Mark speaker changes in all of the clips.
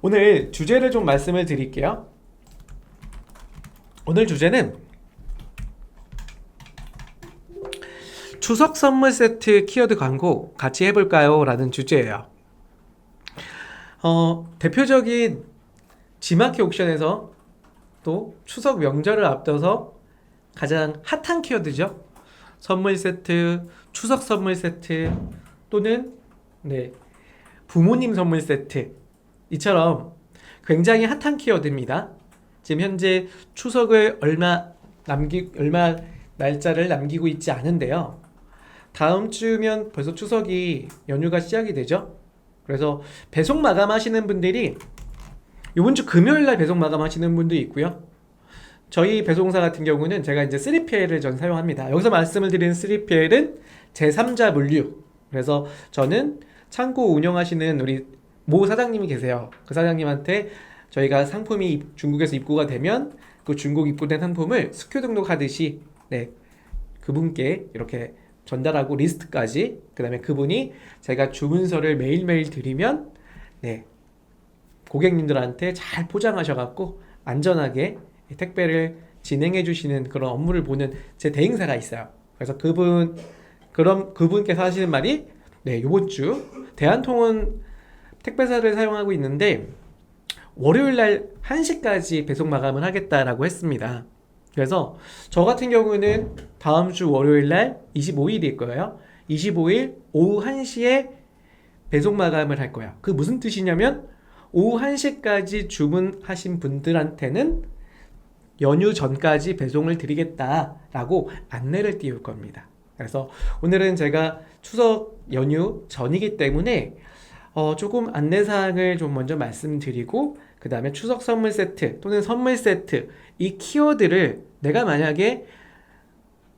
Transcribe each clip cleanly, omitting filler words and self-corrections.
Speaker 1: 오늘 주제를 좀 말씀을 드릴게요. 오늘 주제는 추석 선물 세트 키워드 광고 같이 해볼까요? 라는 주제예요. 대표적인 지마켓 옥션에서 또 추석 명절을 앞둬서 가장 핫한 키워드죠. 선물 세트, 추석 선물 세트 또는 부모님 선물 세트, 이처럼 굉장히 핫한 키워드입니다. 지금 현재 추석을 얼마 날짜를 남기고 있지 않은데요. 다음 주면 벌써 추석이 연휴가 시작이 되죠. 그래서 배송 마감하시는 분들이 이번 주 금요일 날 배송 마감하시는 분도 있고요. 저희 배송사 같은 경우는 제가 이제 3PL을 전 사용합니다. 여기서 말씀을 드리는 3PL은 제3자 물류. 그래서 저는 창고 운영하시는 우리 모 사장님이 계세요. 그 사장님한테 저희가 상품이 중국에서 입고가 되면 그 중국 입고된 상품을 수표 등록하듯이 그분께 이렇게 전달하고 리스트까지, 그 다음에 그분이 제가 주문서를 매일매일 드리면 고객님들한테 잘 포장하셔갖고 안전하게 택배를 진행해 주시는 그런 업무를 보는 제 대행사가 있어요. 그래서 그분께서 하시는 말이 이번 주 대한통운 택배사를 사용하고 있는데 월요일날 1시까지 배송 마감을 하겠다라고 했습니다. 그래서 저 같은 경우는 다음 주 월요일날 25일일 거예요. 25일 오후 1시에 배송 마감을 할 거야. 그 무슨 뜻이냐면 오후 1시까지 주문하신 분들한테는 연휴 전까지 배송을 드리겠다라고 안내를 띄울 겁니다. 그래서 오늘은 제가 추석 연휴 전이기 때문에 조금 안내사항을 좀 먼저 말씀드리고, 그 다음에 추석 선물 세트 또는 선물 세트, 이 키워드를 내가 만약에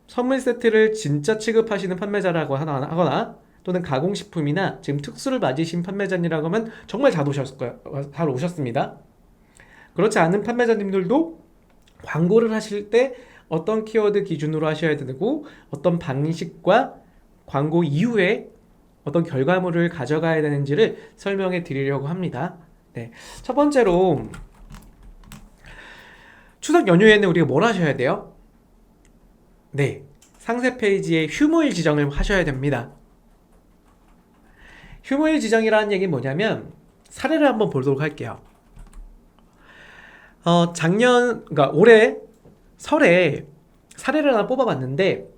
Speaker 1: 선물 세트를 진짜 취급하시는 판매자라고 하거나 또는 가공식품이나 지금 특수를 맞으신 판매자님이라고 하면 정말 잘 오셨습니다. 그렇지 않은 판매자님들도 광고를 하실 때 어떤 키워드 기준으로 하셔야 되고 어떤 방식과 광고 이후에 어떤 결과물을 가져가야 되는지를 설명해 드리려고 합니다. 첫 번째로 추석 연휴에는 우리가 뭘 하셔야 돼요? 상세 페이지에 휴무일 지정을 하셔야 됩니다. 휴무일 지정이라는 얘기는 뭐냐면 사례를 한번 보도록 할게요. 그러니까 올해 설에 사례를 하나 뽑아봤는데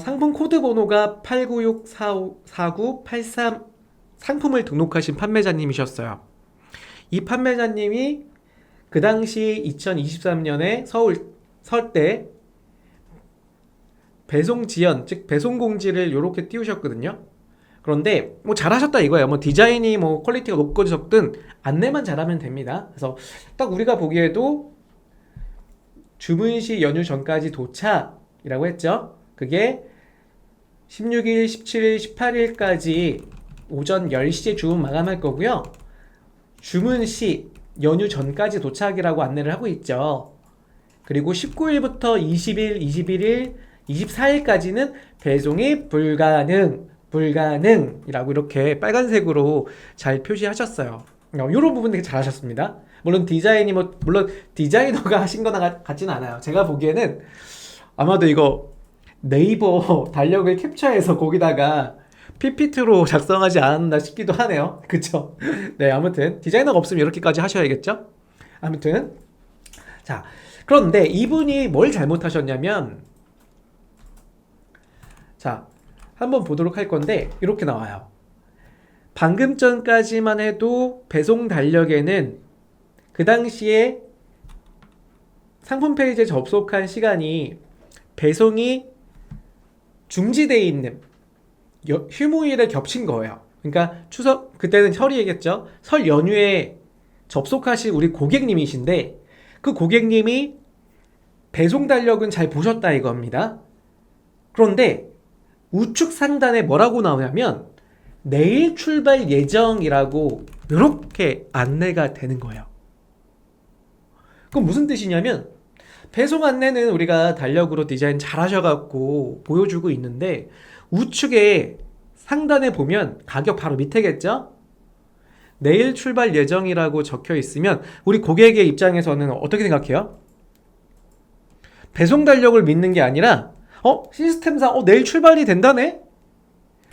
Speaker 1: 상품 코드 번호가 896454983 상품을 등록하신 판매자님이셨어요. 이 판매자님이 그 당시 2023년에 설 때 배송 지연, 즉 배송 공지를 이렇게 띄우셨거든요. 그런데 뭐 잘하셨다 이거예요. 뭐 디자인이 뭐 퀄리티가 높고 적든 안내만 잘하면 됩니다. 그래서 딱 우리가 보기에도 주문 시 연휴 전까지 도착이라고 했죠. 그게 16일, 17일, 18일까지 오전 10시에 주문 마감할 거고요. 주문 시 연휴 전까지 도착이라고 안내를 하고 있죠. 그리고 19일부터 20일, 21일, 24일까지는 배송이 불가능이라고 이렇게 빨간색으로 잘 표시하셨어요. 이런 부분 되게 잘하셨습니다. 물론 디자이너가 하신 거나 같지는 않아요. 제가 보기에는 아마도 이거 네이버 달력을 캡처해서 거기다가 PPT로 작성하지 않았나 싶기도 하네요. 그쵸? 아무튼 디자이너가 없으면 이렇게까지 하셔야겠죠? 아무튼 자, 그런데 이분이 뭘 잘못하셨냐면, 자, 한번 보도록 할 건데 이렇게 나와요. 방금 전까지만 해도 배송 달력에는 그 당시에 상품 페이지에 접속한 시간이 배송이 중지되어 있는 휴무일에 겹친 거예요. 그러니까 추석, 그때는 설이겠죠. 설 연휴에 접속하신 우리 고객님이신데 그 고객님이 배송 달력은 잘 보셨다 이겁니다. 그런데 우측 상단에 뭐라고 나오냐면 내일 출발 예정이라고 이렇게 안내가 되는 거예요. 그건 무슨 뜻이냐면 배송 안내는 우리가 달력으로 디자인 잘 하셔갖고 보여주고 있는데 우측에 상단에 보면 가격 바로 밑에겠죠? 내일 출발 예정이라고 적혀 있으면 우리 고객의 입장에서는 어떻게 생각해요? 배송 달력을 믿는 게 아니라 시스템상 내일 출발이 된다네?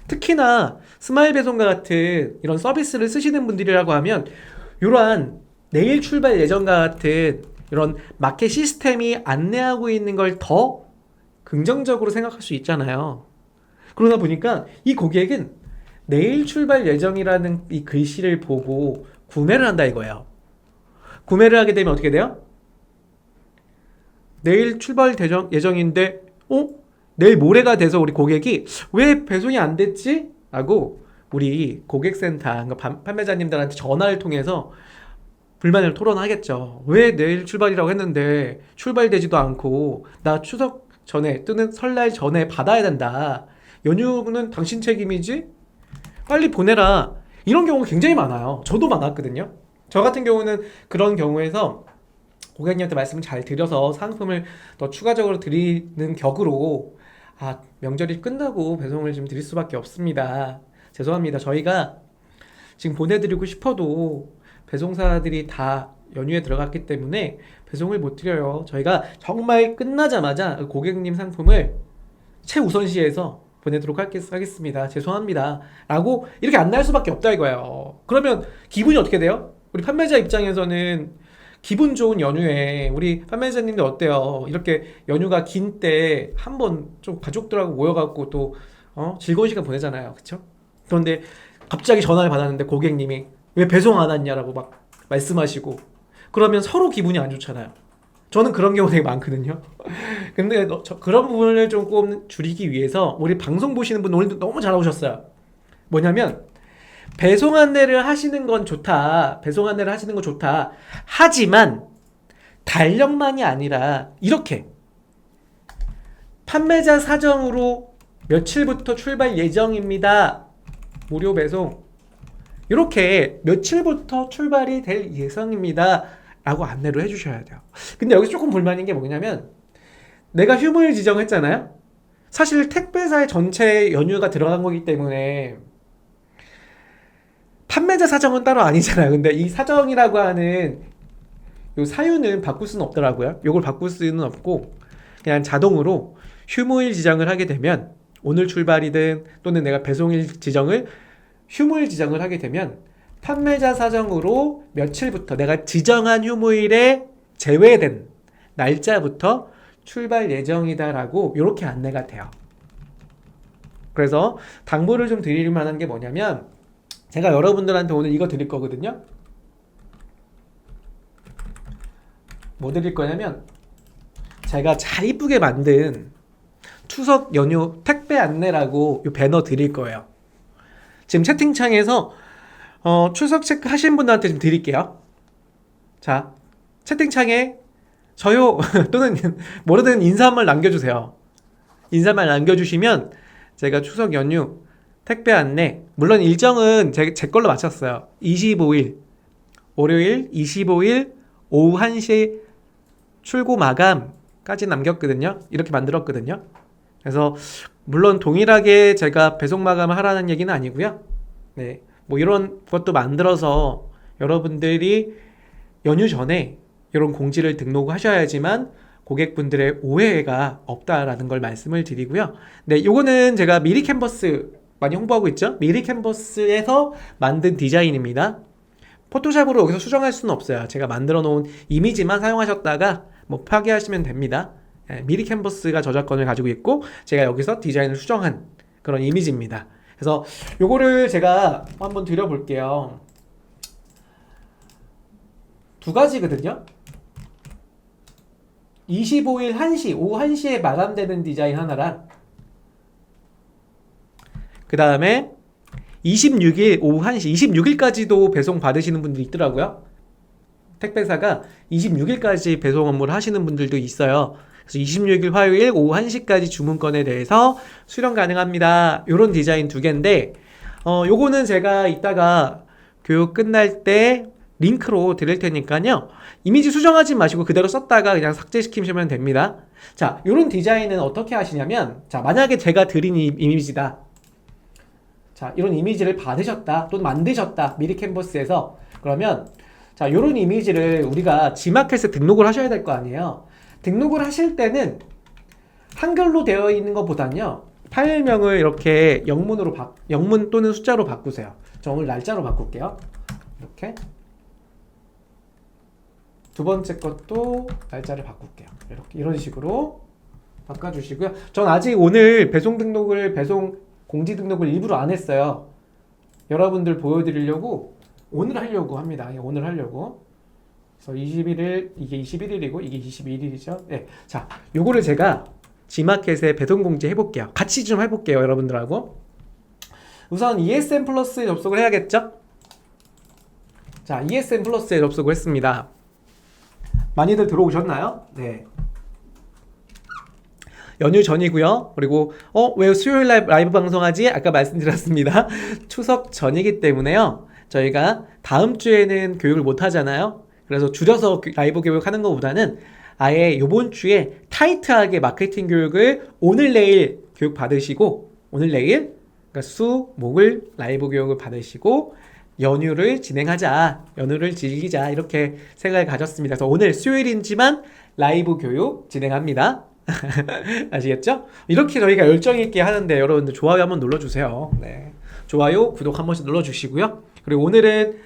Speaker 1: 특히나 스마일 배송과 같은 이런 서비스를 쓰시는 분들이라고 하면 이러한 내일 출발 예정과 같은 이런 마켓 시스템이 안내하고 있는 걸 더 긍정적으로 생각할 수 있잖아요. 그러다 보니까 이 고객은 내일 출발 예정이라는 이 글씨를 보고 구매를 한다 이거예요. 구매를 하게 되면 어떻게 돼요? 내일 출발 예정인데 내일 모레가 돼서 우리 고객이 왜 배송이 안 됐지? 라고 우리 고객센터 판매자님들한테 전화를 통해서 불만을 토론하겠죠. 왜 내일 출발이라고 했는데 출발되지도 않고 나 추석 전에 또는 설날 전에 받아야 된다. 연휴는 당신 책임이지? 빨리 보내라. 이런 경우가 굉장히 많아요. 저도 많았거든요. 저 같은 경우는 그런 경우에서 고객님한테 말씀을 잘 드려서 상품을 더 추가적으로 드리는 격으로 명절이 끝나고 배송을 좀 드릴 수밖에 없습니다. 죄송합니다. 저희가 지금 보내드리고 싶어도 배송사들이 다 연휴에 들어갔기 때문에 배송을 못 드려요. 저희가 정말 끝나자마자 고객님 상품을 최우선시해서 보내도록 하겠습니다. 죄송합니다. 라고 이렇게 안내할 수밖에 없다 이거예요. 그러면 기분이 어떻게 돼요? 우리 판매자 입장에서는 기분 좋은 연휴에 우리 판매자님들 어때요? 이렇게 연휴가 긴 때 한번 좀 가족들하고 모여갖고 또 즐거운 시간 보내잖아요. 그쵸? 그런데 갑자기 전화를 받았는데 고객님이 왜 배송 안 왔냐라고 막 말씀하시고 그러면 서로 기분이 안 좋잖아요. 저는 그런 경우 되게 많거든요. 근데 그런 부분을 조금 줄이기 위해서 우리 방송 보시는 분 오늘도 너무 잘 오셨어요. 뭐냐면 배송 안내를 하시는 건 좋다. 배송 안내를 하시는 건 좋다. 하지만 달력만이 아니라 이렇게 판매자 사정으로 며칠부터 출발 예정입니다. 무료 배송. 이렇게 며칠부터 출발이 될 예정입니다. 라고 안내를 해주셔야 돼요. 근데 여기서 조금 불만인 게 뭐냐면 내가 휴무일 지정했잖아요. 사실 택배사의 전체 연휴가 들어간 거기 때문에 판매자 사정은 따로 아니잖아요. 근데 이 사정이라고 하는 요 사유는 바꿀 수는 없더라고요. 요걸 바꿀 수는 없고 그냥 자동으로 휴무일 지정을 하게 되면 오늘 출발이든 또는 내가 배송일 지정을 휴무일 지정을 하게 되면 판매자 사정으로 며칠부터 내가 지정한 휴무일에 제외된 날짜부터 출발 예정이다라고 이렇게 안내가 돼요. 그래서 당부를 좀 드릴 만한 게 뭐냐면 제가 여러분들한테 오늘 이거 드릴 거거든요. 뭐 드릴 거냐면 제가 잘 이쁘게 만든 추석 연휴 택배 안내라고 이 배너 드릴 거예요. 지금 채팅창에서 추석 체크 하신 분들한테 좀 드릴게요. 자, 채팅창에 저요 또는 뭐라든 인사말 남겨주세요. 인사말 남겨주시면 제가 추석 연휴 택배 안내, 물론 일정은 제 걸로 맞췄어요. 25일 월요일 25일 오후 1시 출고 마감까지 남겼거든요. 이렇게 만들었거든요. 그래서 물론 동일하게 제가 배송 마감을 하라는 얘기는 아니고요. 네, 뭐 이런 것도 만들어서 여러분들이 연휴 전에 이런 공지를 등록하셔야지만 고객분들의 오해가 없다라는 걸 말씀을 드리고요. 네, 요거는 제가 미리 캔버스 많이 홍보하고 있죠. 미리 캔버스에서 만든 디자인입니다. 포토샵으로 여기서 수정할 수는 없어요. 제가 만들어 놓은 이미지만 사용하셨다가 뭐 파괴하시면 됩니다. 네, 미리 캔버스가 저작권을 가지고 있고 제가 여기서 디자인을 수정한 그런 이미지입니다. 그래서 요거를 제가 한번 드려볼게요. 두 가지거든요. 25일 1시, 오후 1시에 마감되는 디자인 하나랑 그 다음에 26일 오후 1시, 26일까지도 배송 받으시는 분들이 있더라고요. 택배사가 26일까지 배송 업무를 하시는 분들도 있어요. 그래서 26일 화요일 오후 1시까지 주문건에 대해서 수령 가능합니다. 요런 디자인 두 개인데 요거는 제가 이따가 교육 끝날 때 링크로 드릴 테니까요. 이미지 수정하지 마시고 그대로 썼다가 그냥 삭제시키시면 됩니다. 자, 요런 디자인은 어떻게 하시냐면 자, 만약에 제가 드린 이미지다. 자, 이런 이미지를 받으셨다 또는 만드셨다 미리 캔버스에서. 그러면 자, 이런 이미지를 우리가 G마켓에 등록을 하셔야 될 거 아니에요. 등록을 하실 때는 한글로 되어 있는 것보다는요, 파일명을 이렇게 영문 또는 숫자로 바꾸세요. 저 오늘 날짜로 바꿀게요. 이렇게 두 번째 것도 날짜를 바꿀게요. 이렇게 이런 식으로 바꿔주시고요. 전 아직 오늘 배송 공지 등록을 일부러 안 했어요. 여러분들 보여드리려고 오늘 하려고 합니다. 오늘 하려고. 그래서 21일, 이게 21일이고 이게 22일이죠. 네. 자, 요거를 제가 G마켓에 배송 공지 해볼게요. 같이 좀 해볼게요, 여러분들하고. 우선 ESN 플러스에 접속을 해야겠죠? 자, ESN 플러스에 접속을 했습니다. 많이들 들어오셨나요? 네. 연휴 전이고요. 그리고 왜 수요일 라이브 방송하지? 아까 말씀드렸습니다. 추석 전이기 때문에요. 저희가 다음 주에는 교육을 못 하잖아요. 그래서 줄여서 라이브 교육하는 것보다는 아예 이번 주에 타이트하게 마케팅 교육을 오늘 내일 교육 받으시고, 오늘 내일 그러니까 수, 목을 라이브 교육을 받으시고 연휴를 진행하자, 연휴를 즐기자, 이렇게 생각을 가졌습니다. 그래서 오늘 수요일이지만 라이브 교육 진행합니다. 아시겠죠? 이렇게 저희가 열정 있게 하는데 여러분들 좋아요 한번 눌러주세요. 네. 좋아요, 구독 한 번씩 눌러주시고요. 그리고 오늘은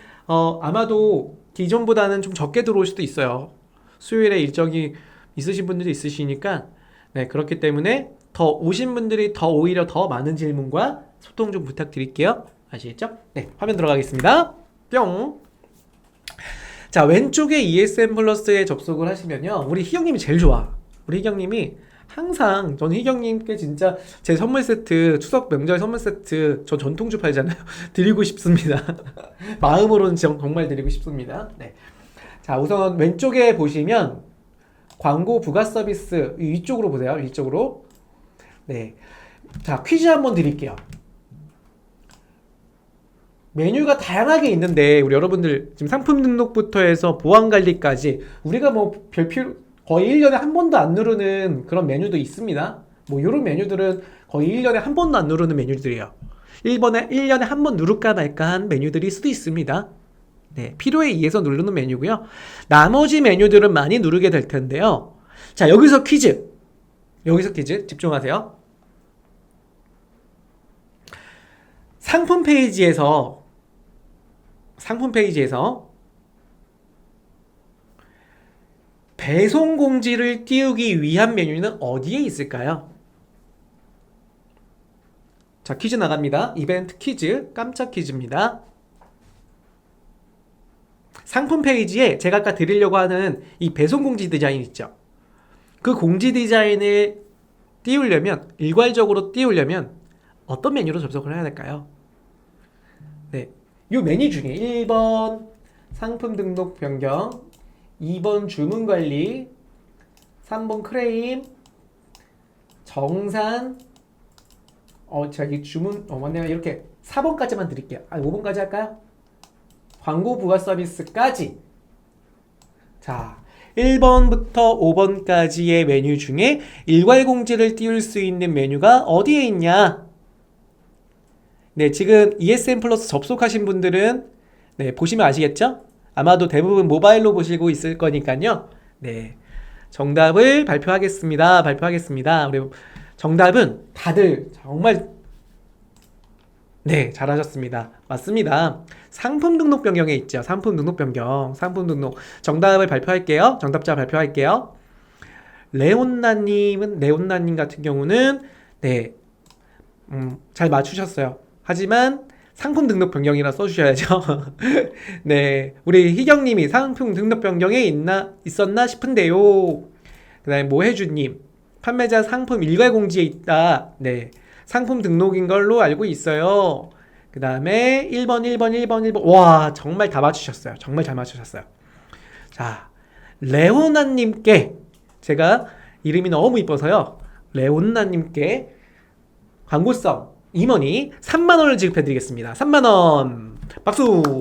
Speaker 1: 아마도 기존보다는 좀 적게 들어올 수도 있어요. 수요일에 일정이 있으신 분들도 있으시니까, 네, 그렇기 때문에 더 오신 분들이 오히려 더 많은 질문과 소통 좀 부탁드릴게요. 아시겠죠? 네, 화면 들어가겠습니다. 뿅. 자, 왼쪽에 ESN 플러스에 접속을 하시면요, 우리 희경님이 제일 좋아. 우리 희경님이 항상, 저는 희경님께 진짜 제 선물 세트, 추석 명절 선물 세트, 저 전통주 팔잖아요. 드리고 싶습니다. 마음으로는 정말 드리고 싶습니다. 네. 자, 우선 왼쪽에 보시면 광고 부가 서비스, 위쪽으로 보세요. 위쪽으로. 네. 자, 퀴즈 한번 드릴게요. 메뉴가 다양하게 있는데 우리 여러분들 지금 상품 등록부터 해서 보안 관리까지 우리가 뭐 거의 1년에 한 번도 안 누르는 그런 메뉴도 있습니다. 뭐 이런 메뉴들은 거의 1년에 한 번도 안 누르는 메뉴들이에요. 1년에 한 번 누를까 말까 한 메뉴들일 수도 있습니다. 네, 필요에 의해서 누르는 메뉴고요. 나머지 메뉴들은 많이 누르게 될 텐데요. 자, 여기서 퀴즈 집중하세요. 상품 페이지에서 배송 공지를 띄우기 위한 메뉴는 어디에 있을까요? 자, 퀴즈 나갑니다. 이벤트 퀴즈, 깜짝 퀴즈입니다. 상품 페이지에 제가 아까 드리려고 하는 이 배송 공지 디자인 있죠? 그 공지 디자인을 일괄적으로 띄우려면 어떤 메뉴로 접속을 해야 될까요? 네, 이 메뉴 중에 1번 상품 등록 변경, 2번 주문 관리, 3번 크레임, 정산, 제가 이 주문, 맞네요. 이렇게 4번까지만 드릴게요. 5번까지 할까요? 광고 부가 서비스까지. 자, 1번부터 5번까지의 메뉴 중에 일괄 공지를 띄울 수 있는 메뉴가 어디에 있냐? 네, 지금 ESN 플러스 접속하신 분들은 네, 보시면 아시겠죠? 아마도 대부분 모바일로 보시고 있을 거니까요. 네, 정답을 발표하겠습니다. 우리 정답은 다들 정말 네, 잘하셨습니다. 맞습니다. 상품 등록 변경에 있죠. 상품 등록 변경, 상품 등록. 정답을 발표할게요. 정답자 발표할게요. 레온나님 같은 경우는 네, 잘 맞추셨어요. 하지만 상품 등록 변경이라 써주셔야죠. 네, 우리 희경님이 상품 등록 변경에 있었나 싶은데요. 그 다음에 모혜주님, 판매자 상품 일괄 공지에 있다. 네, 상품 등록인 걸로 알고 있어요. 그 다음에 1번. 와, 정말 다 맞추셨어요. 정말 잘 맞추셨어요. 자, 레오나님께 제가 이름이 너무 이뻐서요. 레오나님께 광고성 임원이 3만원을 지급해드리겠습니다. 3만원. 박수!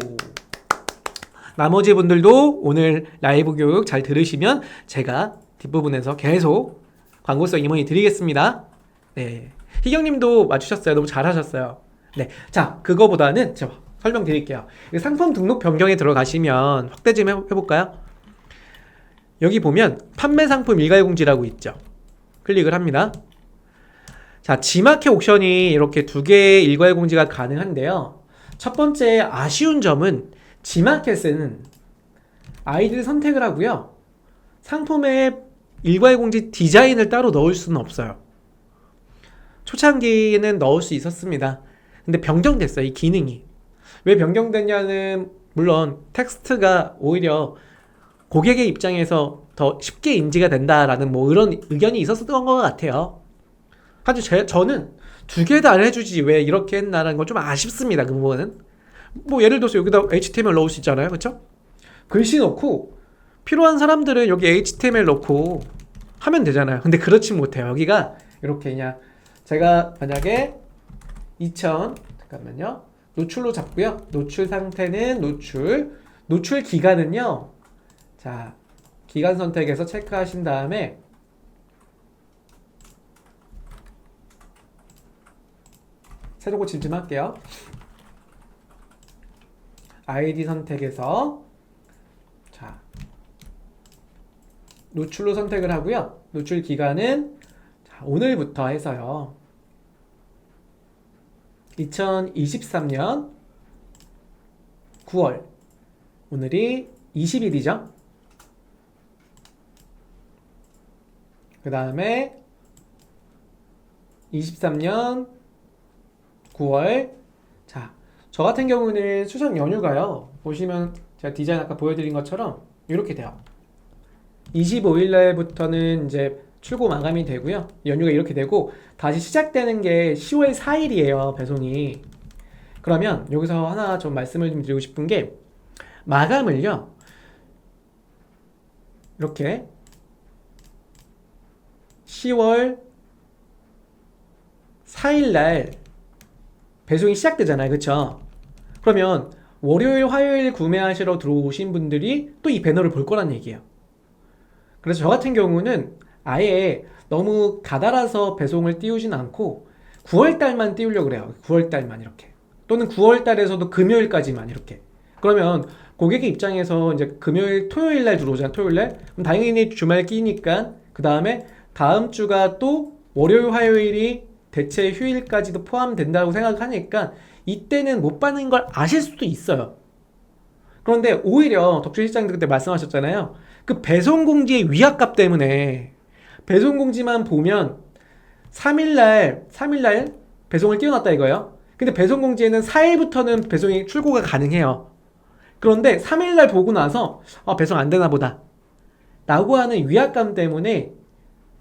Speaker 1: 나머지 분들도 오늘 라이브 교육 잘 들으시면 제가 뒷부분에서 계속 광고성 임원이 드리겠습니다. 네. 희경님도 맞추셨어요. 너무 잘하셨어요. 네, 자, 그거보다는 제가 설명드릴게요. 상품 등록 변경에 들어가시면 확대 좀 해볼까요? 여기 보면 판매 상품 일괄 공지라고 있죠. 클릭을 합니다. 자, G마켓 옥션이 이렇게 두 개의 일괄 공지가 가능한데요. 첫 번째 아쉬운 점은 G마켓은 아이디를 선택을 하고요. 상품의 일괄 공지 디자인을 따로 넣을 수는 없어요. 초창기에는 넣을 수 있었습니다. 근데 변경됐어요, 이 기능이. 왜 변경됐냐는 물론 텍스트가 오히려 고객의 입장에서 더 쉽게 인지가 된다라는 뭐 이런 의견이 있었던 것 같아요. 하지만 저는 두 개 다 해주지 왜 이렇게 했나라는 건 좀 아쉽습니다. 그 부분은. 뭐 예를 들어서 여기다 HTML 넣을 수 있잖아요. 그렇죠? 글씨 넣고 필요한 사람들은 여기 HTML 넣고 하면 되잖아요. 근데 그렇지 못해요. 여기가 이렇게 그냥 제가 만약에 2000 잠깐만요. 노출로 잡고요. 노출 상태는 노출 기간은요. 자, 기간 선택에서 체크하신 다음에 새로고 짐작할게요. 아이디 선택에서 자, 노출로 선택을 하고요. 노출 기간은 자, 오늘부터 해서요. 2023년 9월 오늘이 20일이죠. 그 다음에 23년 9월 자, 저 같은 경우는 추석 연휴가요. 보시면 제가 디자인 아까 보여드린 것처럼 이렇게 돼요. 25일 날부터는 이제 출고 마감이 되고요. 연휴가 이렇게 되고 다시 시작되는 게 10월 4일이에요. 배송이. 그러면 여기서 하나 좀 말씀을 좀 드리고 싶은 게 마감을요. 이렇게 10월 4일 날 배송이 시작되잖아요. 그쵸? 그러면 월요일, 화요일 구매하시러 들어오신 분들이 또 이 배너를 볼 거란 얘기예요. 그래서 저 같은 경우는 아예 너무 가달아서 배송을 띄우진 않고 9월달만 띄우려고 그래요. 9월달만 이렇게. 또는 9월달에서도 금요일까지만 이렇게. 그러면 고객의 입장에서 이제 금요일, 토요일날 들어오잖아요. 토요일날. 그럼 당연히 주말 끼니까 그 다음에 다음 주가 또 월요일, 화요일이 대체 휴일까지도 포함된다고 생각하니까 이때는 못 받는 걸 아실 수도 있어요. 그런데 오히려 덕주 실장님 그때 말씀하셨잖아요. 그 배송 공지의 위압감 때문에 배송 공지만 보면 3일날 배송을 띄워놨다 이거예요. 근데 배송 공지에는 4일부터는 배송이 출고가 가능해요. 그런데 3일날 보고 나서 배송 안 되나 보다 라고 하는 위압감 때문에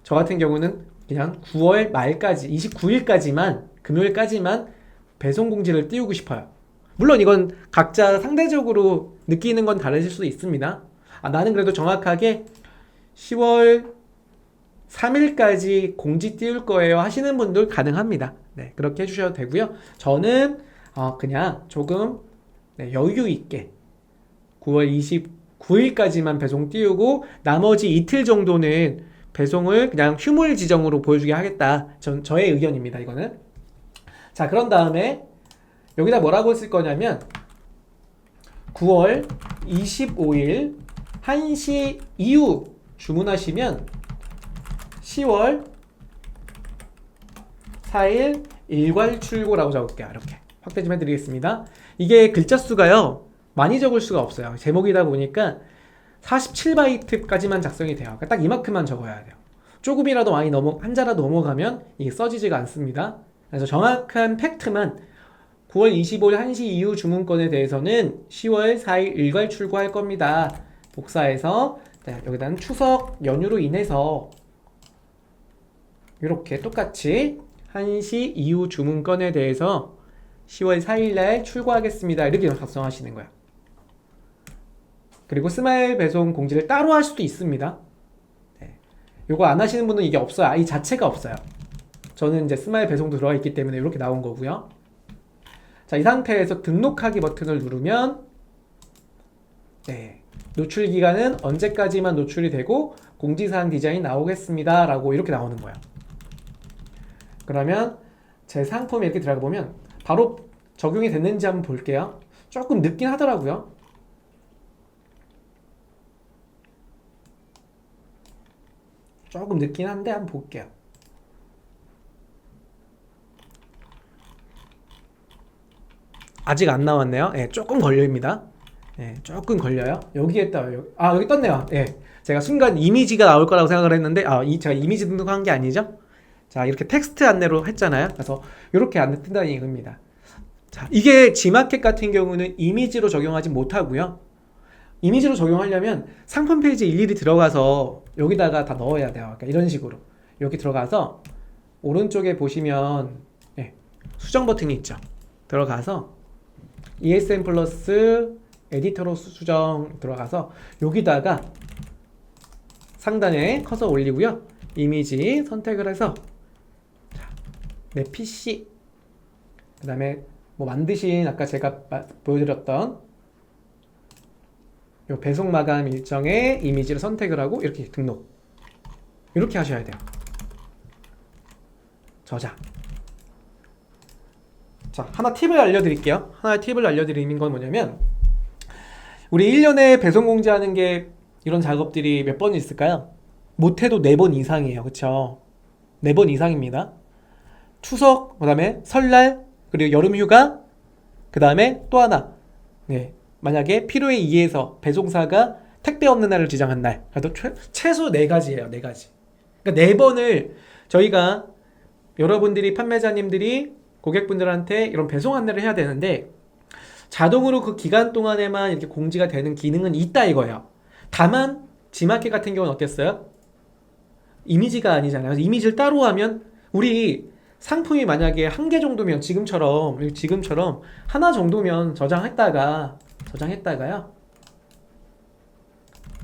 Speaker 1: 저 같은 경우는 그냥 9월 말까지 29일까지만 금요일까지만 배송 공지를 띄우고 싶어요. 물론 이건 각자 상대적으로 느끼는 건 다르실 수도 있습니다. 나는 그래도 정확하게 10월 3일까지 공지 띄울 거예요 하시는 분들 가능합니다. 네, 그렇게 해주셔도 되고요. 저는 그냥 조금 여유 있게 9월 29일까지만 배송 띄우고 나머지 이틀 정도는 배송을 그냥 휴물 지정으로 보여주게 하겠다. 저의 의견입니다. 이거는. 자, 그런 다음에 여기다 뭐라고 쓸 거냐면 9월 25일 1시 이후 주문하시면 10월 4일 일괄 출고라고 적을게요. 이렇게 확대 좀 해드리겠습니다. 이게 글자 수가요 많이 적을 수가 없어요. 제목이다 보니까 47바이트까지만 작성이 돼요. 그러니까 딱 이만큼만 적어야 돼요. 조금이라도 많이 한자라도 넘어가면 이게 써지지가 않습니다. 그래서 정확한 팩트만 9월 25일 1시 이후 주문건에 대해서는 10월 4일 일괄 출고할 겁니다. 복사해서 여기다는 추석 연휴로 인해서 이렇게 똑같이 1시 이후 주문건에 대해서 10월 4일날 출고하겠습니다. 이렇게 작성하시는 거예요. 그리고 스마일 배송 공지를 따로 할 수도 있습니다. 네. 이거 안 하시는 분은 이게 없어요. 이 자체가 없어요. 저는 이제 스마일 배송도 들어가 있기 때문에 이렇게 나온 거고요. 자, 이 상태에서 등록하기 버튼을 누르면 노출 기간은 언제까지만 노출이 되고 공지사항 디자인 나오겠습니다 라고 이렇게 나오는 거예요. 그러면 제 상품에 이렇게 들어가 보면 바로 적용이 됐는지 한번 볼게요. 조금 늦긴 하더라고요. 조금 늦긴 한데 한번 볼게요. 아직 안 나왔네요. 예, 조금 걸립니다. 예, 조금 걸려요. 여기 떴네요. 예, 제가 순간 이미지가 나올 거라고 생각을 했는데, 제가 이미지 등록한 게 아니죠? 자, 이렇게 텍스트 안내로 했잖아요. 그래서 이렇게 안내 뜬다는 이겁니다. 자, 이게 G마켓 같은 경우는 이미지로 적용하지 못하고요. 이미지로 적용하려면 상품 페이지 일일이 들어가서 여기다가 다 넣어야 돼요. 그러니까 이런 식으로 여기 들어가서 오른쪽에 보시면 수정 버튼이 있죠. 들어가서 ESM 플러스 에디터로 수정 들어가서 여기다가 상단에 커서 올리고요. 이미지 선택을 해서 내 PC 그 다음에 뭐 만드신 아까 제가 보여드렸던 요 배송 마감 일정의 이미지를 선택을 하고 이렇게 등록 이렇게 하셔야 돼요. 저장. 자, 하나 팁을 알려드릴게요. 하나의 팁을 알려드리는 건 뭐냐면 우리 1년에 배송 공지하는 게 이런 작업들이 몇 번 있을까요? 못해도 4번 이상이에요. 그쵸? 4번 이상입니다. 추석, 그 다음에 설날, 그리고 여름휴가, 그 다음에 또 하나 만약에 필요에 의해서 배송사가 택배 없는 날을 지정한 날, 그래도 최소 4가지예요. 4가지. 그러니까 4번을 저희가 여러분들이 판매자님들이 고객분들한테 이런 배송 안내를 해야 되는데 자동으로 그 기간 동안에만 이렇게 공지가 되는 기능은 있다 이거예요. 다만 G마켓 같은 경우는 어땠어요? 이미지가 아니잖아요. 그래서 이미지를 따로 하면 우리 상품이 만약에 1개 정도면 지금처럼 하나 정도면 저장했다가요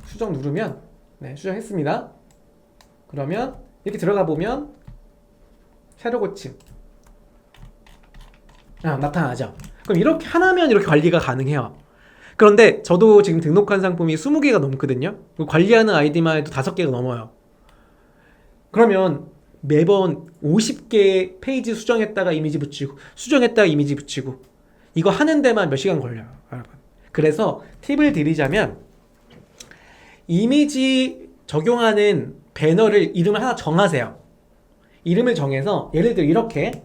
Speaker 1: 수정 누르면 수정했습니다. 그러면 이렇게 들어가 보면 새로 고침 나타나죠. 그럼 이렇게 하나면 이렇게 관리가 가능해요. 그런데 저도 지금 등록한 상품이 20개가 넘거든요. 관리하는 아이디만 해도 5개가 넘어요. 그러면 매번 50개 페이지 수정했다가 이미지 붙이고 수정했다가 이미지 붙이고 이거 하는 데만 몇 시간 걸려요, 여러분. 그래서 팁을 드리자면 이미지 적용하는 배너를 이름을 하나 정하세요. 이름을 정해서 예를 들어 이렇게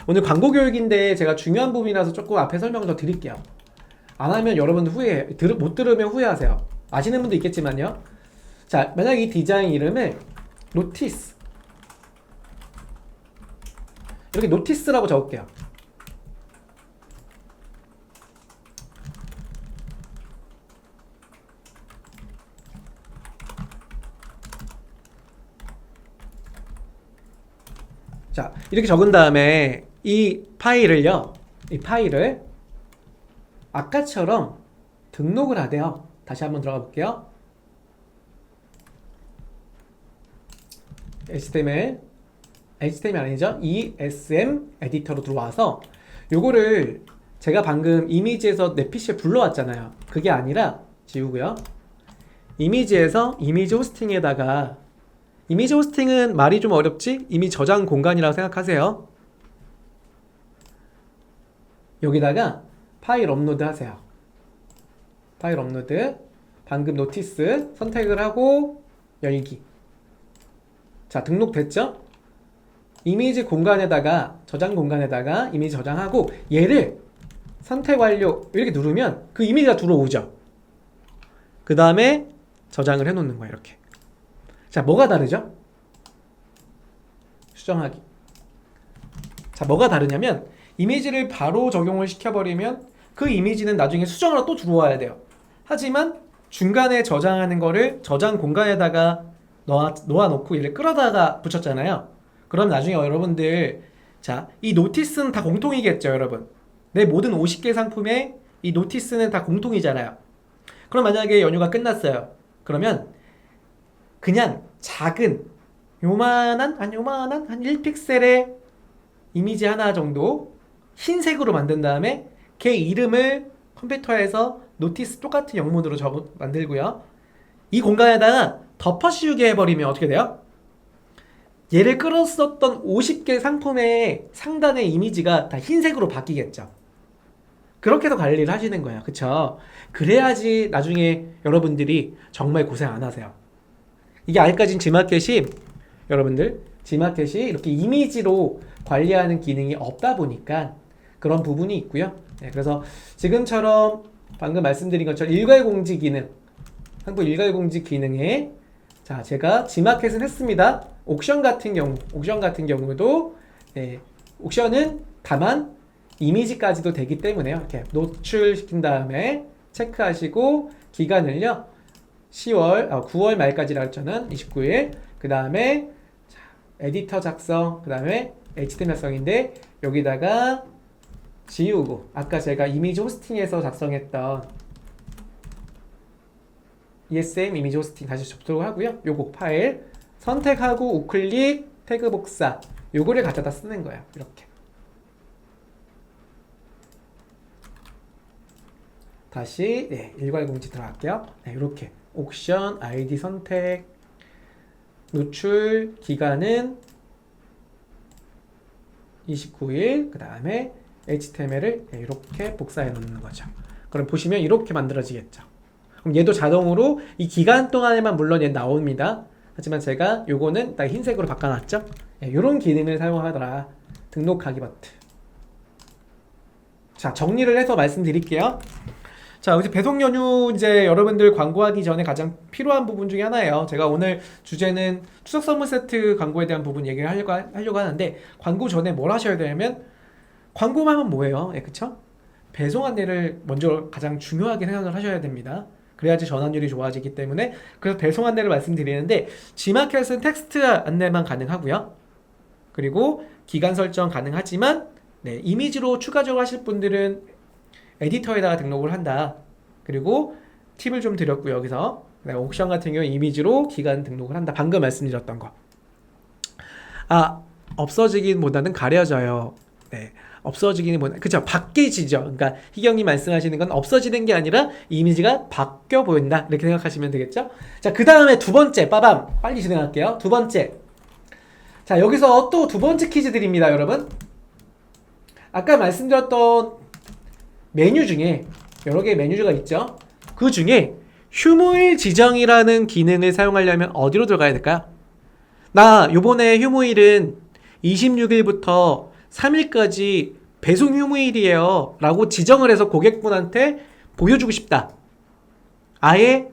Speaker 1: 오늘 광고 교육인데 제가 중요한 부분이라서 조금 앞에 설명을 더 드릴게요. 안 하면 여러분들 못 들으면 후회하세요. 아시는 분도 있겠지만요. 자, 만약 이 디자인 이름을 노티스 이렇게 노티스라고 적을게요. 자, 이렇게 적은 다음에 이 파일을 아까처럼 등록을 하대요. 다시 한번 들어가 볼게요. HTML 아니죠? ESM 에디터로 들어와서 요거를 제가 방금 이미지에서 내 PC에 불러왔잖아요. 그게 아니라 지우고요. 이미지에서 이미지 호스팅에다가 이미지 호스팅은 말이 좀 어렵지? 이미 저장 공간이라고 생각하세요. 여기다가 파일 업로드 하세요. 파일 업로드 방금 노티스 선택을 하고 열기. 자, 등록됐죠? 이미지 공간에다가 저장 공간에다가 이미지 저장하고 얘를 선택 완료 이렇게 누르면 그 이미지가 들어오죠. 그 다음에 저장을 해 놓는 거예요. 이렇게. 자, 뭐가 다르죠? 수정하기. 자, 뭐가 다르냐면 이미지를 바로 적용을 시켜버리면 그 이미지는 나중에 수정하러 또 들어와야 돼요. 하지만 중간에 저장하는 거를 저장 공간에다가 놓아놓고 얘를 끌어다가 붙였잖아요. 그럼 나중에 여러분들 자, 이 노티스는 다 공통이겠죠, 여러분. 내 모든 50개 상품에 이 노티스는 다 공통이잖아요. 그럼 만약에 연휴가 끝났어요. 그러면 그냥 작은 요만한 한 1픽셀의 이미지 하나 정도 흰색으로 만든 다음에 걔 이름을 컴퓨터에서 노티스 똑같은 영문으로 만들고요. 이 공간에다가 덮어씌우게 해버리면 어떻게 돼요? 얘를 끌었었던 50개 상품의 상단의 이미지가 다 흰색으로 바뀌겠죠. 그렇게 해서 관리를 하시는 거예요. 그쵸? 그래야지 나중에 여러분들이 정말 고생 안 하세요. 이게 아직까지는 G마켓이 여러분들 G마켓이 이렇게 이미지로 관리하는 기능이 없다 보니까 그런 부분이 있고요. 네, 그래서 지금처럼 방금 말씀드린 것처럼 일괄공지 기능, 상품 일괄공지 기능에 자 제가 G마켓은 했습니다. 옥션 같은 경우도 네, 옥션은 다만 이미지까지도 되기 때문에요. 이렇게 노출시킨 다음에 체크하시고 기간을요 9월 말까지라 했잖아요. 29일. 그 다음에 에디터 작성, 그 다음에 HTML 작성인데 여기다가 지우고 아까 제가 이미지 호스팅에서 작성했던 ESM 이미지 호스팅 다시 접속을 하고요. 요거 파일 선택하고 우클릭 태그 복사 요거를 가져다 쓰는 거예요. 이렇게 다시 네, 일괄공지 들어갈게요. 네, 이렇게 옥션 아이디 선택 노출 기간은 29일 그 다음에 HTML을 이렇게 복사해 놓는 거죠. 그럼 보시면 이렇게 만들어지겠죠. 그럼 얘도 자동으로 이 기간 동안에만 물론 얘 나옵니다. 하지만 제가 요거는 딱 흰색으로 바꿔놨죠. 이런 기능을 사용하더라. 등록하기 버튼. 자, 정리를 해서 말씀드릴게요. 자, 여기서 배송 연휴 이제 여러분들 광고하기 전에 가장 필요한 부분 중에 하나예요. 제가 오늘 주제는 추석 선물 세트 광고에 대한 부분 얘기를 하려고 하는데 광고 전에 뭘 하셔야 되냐면 광고만 하면 뭐예요? 예, 그쵸? 배송 안내를 먼저 가장 중요하게 생각을 하셔야 됩니다. 그래야지 전환율이 좋아지기 때문에 그래서 배송 안내를 말씀드리는데 G마켓은 텍스트 안내만 가능하고요. 그리고 기간 설정 가능하지만 네, 이미지로 추가적으로 하실 분들은 에디터에다가 등록을 한다. 그리고 팁을 좀 드렸고요. 여기서 옥션 같은 경우 이미지로 기간 등록을 한다. 방금 말씀드렸던 거. 아, 없어지기보다는 가려져요. 네. 없어지기는 보다 그쵸 바뀌지죠. 그러니까 희경님 말씀하시는 건 없어지는 게 아니라 이미지가 바뀌어 보인다 이렇게 생각하시면 되겠죠. 자, 그 다음에 두 번째 빠밤 빨리 진행할게요. 두 번째 자 여기서 또 두 번째 퀴즈 드립니다. 여러분 아까 말씀드렸던 메뉴 중에 여러 개의 메뉴가 있죠. 그 중에 휴무일 지정이라는 기능을 사용하려면 어디로 들어가야 될까요? 나 요번에 휴무일은 26일부터 3일까지 배송 휴무일이에요 라고 지정을 해서 고객분한테 보여주고 싶다. 아예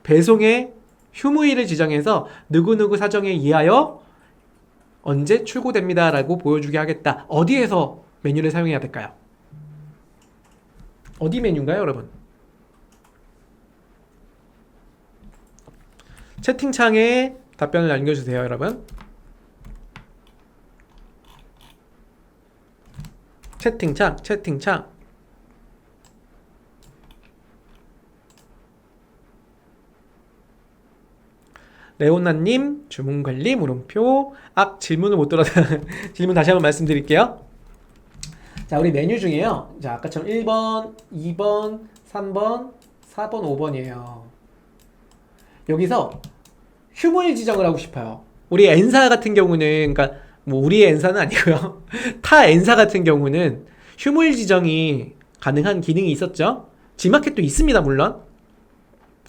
Speaker 1: 배송의 휴무일을 지정해서 누구누구 사정에 의하여 언제 출고됩니다 라고 보여주게 하겠다. 어디에서 메뉴를 사용해야 될까요? 어디 메뉴인가요, 여러분? 채팅창에 답변을 남겨주세요, 여러분. 채팅창. 레오나님, 주문관리, 물음표. 질문을 못 들어서 질문 다시 한번 말씀드릴게요. 자, 우리 메뉴 중에요. 자, 아까처럼 1번, 2번, 3번, 4번, 5번이에요. 여기서 휴무일 지정을 하고 싶어요. 우리 N사 같은 경우는, 그러니까 뭐 우리의 N사는 아니고요. 타 N사 같은 경우는 휴무일 지정이 가능한 기능이 있었죠. G마켓도 있습니다, 물론.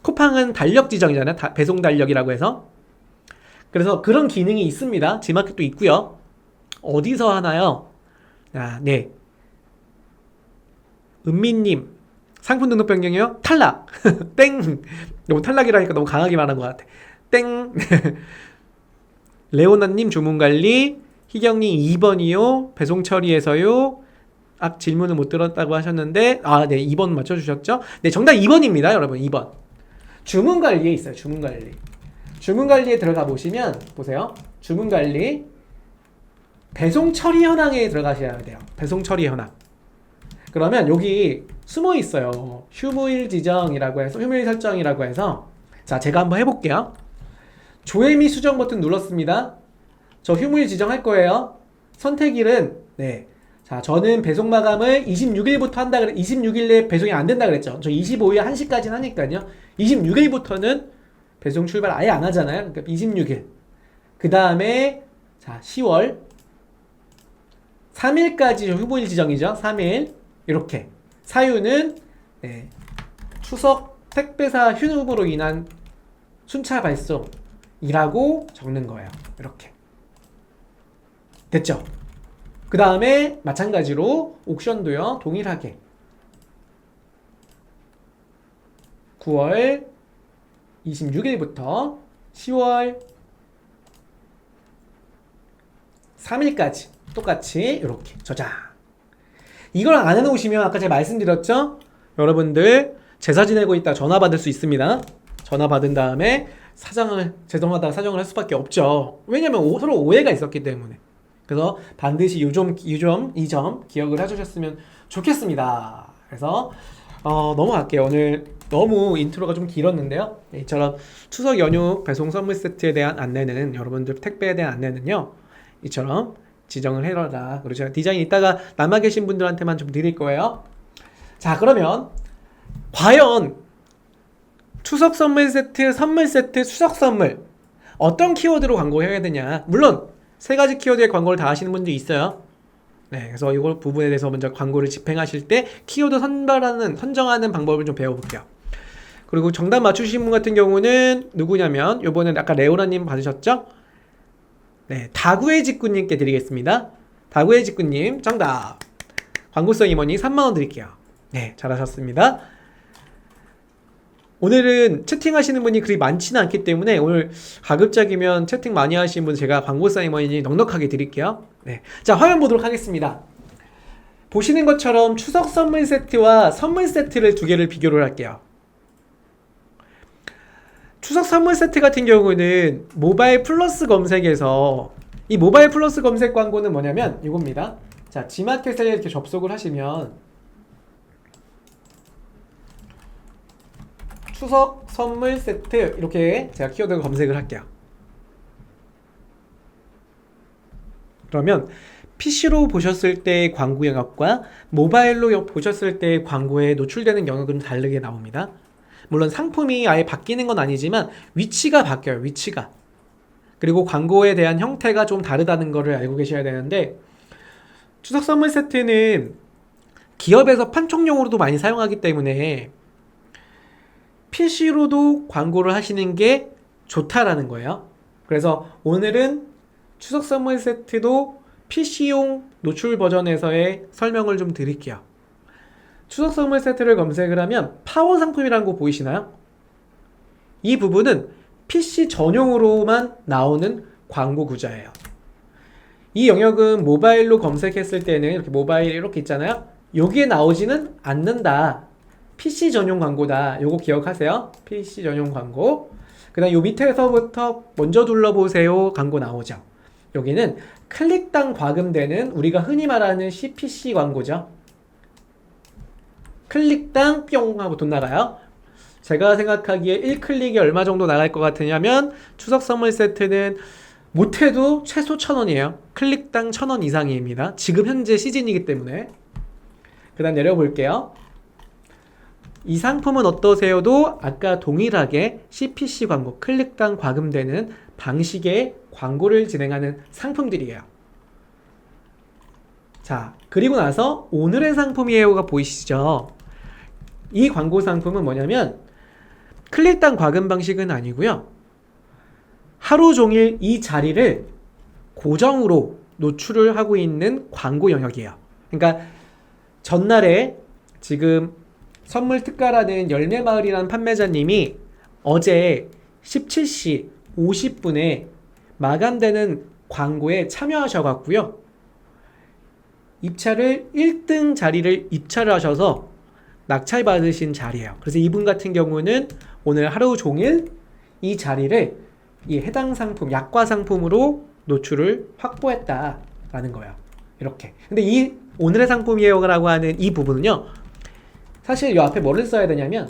Speaker 1: 쿠팡은 달력 지정이잖아요. 배송 달력이라고 해서. 그래서 그런 기능이 있습니다. G마켓도 있고요. 어디서 하나요? 아, 네. 은미님, 상품 등록 변경이요? 탈락! 땡! 너무 탈락이라니까 너무 강하게 말한 것 같아. 땡! 레오나님 주문관리, 희경님 2번이요. 배송 처리해서요. 질문을 못 들었다고 하셨는데, 네, 2번 맞춰주셨죠? 네, 정답 2번입니다, 여러분. 2번. 주문관리에 있어요, 주문관리. 주문관리에 들어가 보시면, 보세요. 주문관리. 배송 처리 현황에 들어가셔야 돼요. 배송 처리 현황. 그러면 여기 숨어 있어요. 휴무일 지정이라고 해서, 휴무일 설정이라고 해서, 자, 제가 한번 해볼게요. 조회 및 수정 버튼 눌렀습니다. 저 휴무일 지정할 거예요. 선택일은, 네. 자, 저는 배송 마감을 26일부터 한다 그래. 26일 내에 배송이 안 된다 그랬죠. 저 25일 1시까지는 하니까요. 26일부터는 배송 출발 아예 안 하잖아요. 그러니까 26일. 그 다음에, 자, 10월. 3일까지 휴무일 지정이죠. 3일. 이렇게. 사유는 추석 택배사 휴업으로 인한 순차 발송이라고 적는 거예요. 이렇게. 됐죠? 그 다음에 마찬가지로 옥션도요. 동일하게 9월 26일부터 10월 3일까지 똑같이 이렇게 저장. 이걸 안 해놓으시면 아까 제가 말씀드렸죠? 여러분들 제사 지내고 있다 전화 받을 수 있습니다. 전화 받은 다음에 죄송하다 사정을 할 수밖에 없죠. 왜냐면 서로 오해가 있었기 때문에. 그래서 반드시 이 점 기억을 해주셨으면 좋겠습니다. 그래서 넘어갈게요. 오늘 너무 인트로가 좀 길었는데요. 이처럼 추석 연휴 배송 선물 세트에 대한 안내는 여러분들 택배에 대한 안내는요. 이처럼 지정을 해라. 그리고 제가 디자인 이따가 남아 계신 분들한테만 좀 드릴 거예요. 자, 그러면 과연 추석 선물 세트, 추석 선물 어떤 키워드로 광고해야 되냐? 물론 세 가지 키워드의 광고를 다 하시는 분들이 있어요. 네, 그래서 이 부분에 대해서 먼저 광고를 집행하실 때 키워드 선정하는 방법을 좀 배워볼게요. 그리고 정답 맞추신 분 같은 경우는 누구냐면 요번에 아까 레오나님 받으셨죠? 네, 다구의 직구님께 드리겠습니다. 다구의 직구님 정답. 광고성 임원이 3만원 드릴게요. 네, 잘하셨습니다. 오늘은 채팅하시는 분이 그리 많지는 않기 때문에 오늘 가급적이면 채팅 많이 하시는 분 제가 광고성 임원이 넉넉하게 드릴게요. 네, 자 화면 보도록 하겠습니다. 보시는 것처럼 추석 선물 세트와 선물 세트를 두 개를 비교를 할게요. 추석 선물 세트 같은 경우는 모바일 플러스 검색에서 이 모바일 플러스 검색 광고는 뭐냐면 이겁니다. 자, 지마켓에 이렇게 접속을 하시면 추석 선물 세트 이렇게 제가 키워드 검색을 할게요. 그러면 PC로 보셨을 때의 광고 영역과 모바일로 보셨을 때의 광고에 노출되는 영역은 다르게 나옵니다. 물론 상품이 아예 바뀌는 건 아니지만 위치가 바뀌어요. 위치가. 그리고 광고에 대한 형태가 좀 다르다는 거를 알고 계셔야 되는데 추석 선물 세트는 기업에서 판촉용으로도 많이 사용하기 때문에 PC로도 광고를 하시는 게 좋다라는 거예요. 그래서 오늘은 추석 선물 세트도 PC용 노출 버전에서의 설명을 좀 드릴게요. 추석 선물 세트를 검색을 하면 파워 상품이라는 거 보이시나요? 이 부분은 PC 전용으로만 나오는 광고 구조예요. 이 영역은 모바일로 검색했을 때는 이렇게 모바일 이렇게 있잖아요. 여기에 나오지는 않는다. PC 전용 광고다. 요거 기억하세요. PC 전용 광고. 그 다음 요 밑에서부터 먼저 둘러보세요 광고 나오죠. 여기는 클릭당 과금되는 우리가 흔히 말하는 CPC 광고죠. 클릭당 뿅 하고 돈 나가요. 제가 생각하기에 1클릭이 얼마 정도 나갈 것 같으냐면 추석 선물 세트는 못해도 최소 1,000원이에요. 클릭당 1,000원 이상입니다. 지금 현재 시즌이기 때문에. 그 다음 내려볼게요. 이 상품은 어떠세요도 아까 동일하게 CPC 광고, 클릭당 과금되는 방식의 광고를 진행하는 상품들이에요. 자, 그리고 나서 오늘의 상품이에요가 보이시죠? 이 광고 상품은 뭐냐면 클릭당 과금 방식은 아니고요. 하루 종일 이 자리를 고정으로 노출을 하고 있는 광고 영역이에요. 그러니까 전날에 지금 선물 특가라는 열매마을이라는 판매자님이 어제 17시 50분에 마감되는 광고에 참여하셔갖고요. 입찰을 1등 자리를 입찰을 하셔서 낙찰 받으신 자리예요. 그래서 이분 같은 경우는 오늘 하루 종일 이 자리를 이 해당 상품, 약과 상품으로 노출을 확보했다라는 거예요. 이렇게. 근데 이 오늘의 상품이에요라고 하는 이 부분은요. 사실 이 앞에 뭐를 써야 되냐면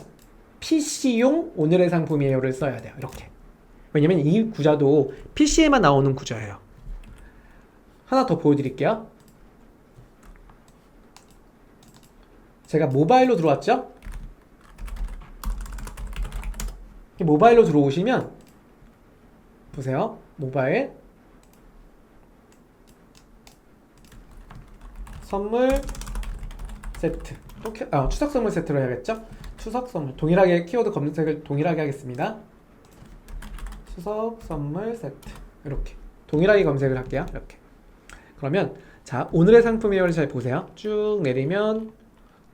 Speaker 1: PC용 오늘의 상품이에요를 써야 돼요. 이렇게. 왜냐면 이 구조도 PC에만 나오는 구조예요. 하나 더 보여드릴게요. 제가 모바일로 들어왔죠? 모바일로 들어오시면 보세요. 모바일 선물 세트 추석 선물 세트로 해야겠죠? 추석 선물 동일하게 키워드 검색을 동일하게 하겠습니다. 추석 선물 세트 이렇게 동일하게 검색을 할게요. 이렇게 그러면 자 오늘의 상품이요를 잘 보세요. 쭉 내리면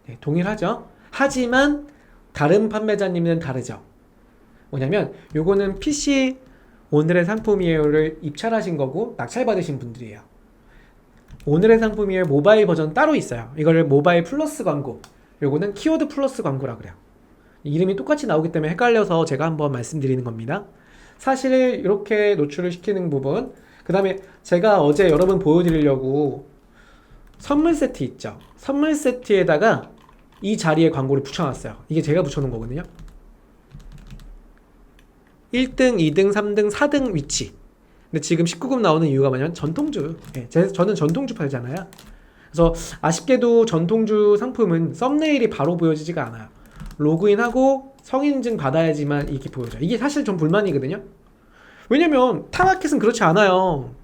Speaker 1: 네, 동일하죠. 하지만 다른 판매자님은 다르죠. 뭐냐면 요거는 PC 오늘의 상품이에요를 입찰하신 거고 낙찰받으신 분들이에요. 오늘의 상품이에요 모바일 버전 따로 있어요. 이거를 모바일 플러스 광고, 요거는 키워드 플러스 광고라 그래요. 이름이 똑같이 나오기 때문에 헷갈려서 제가 한번 말씀드리는 겁니다. 사실 이렇게 노출을 시키는 부분, 그 다음에 제가 어제 여러분 보여드리려고 선물 세트 있죠. 선물 세트에다가 이 자리에 광고를 붙여놨어요. 이게 제가 붙여놓은 거거든요. 1등, 2등, 3등, 4등 위치. 근데 지금 19금 나오는 이유가 뭐냐면 전통주. 저는 전통주 팔잖아요. 그래서 아쉽게도 전통주 상품은 썸네일이 바로 보여지지가 않아요. 로그인하고 성인증 받아야지만 이렇게 보여져요. 이게 사실 좀 불만이거든요. 왜냐면 타마켓은 그렇지 않아요.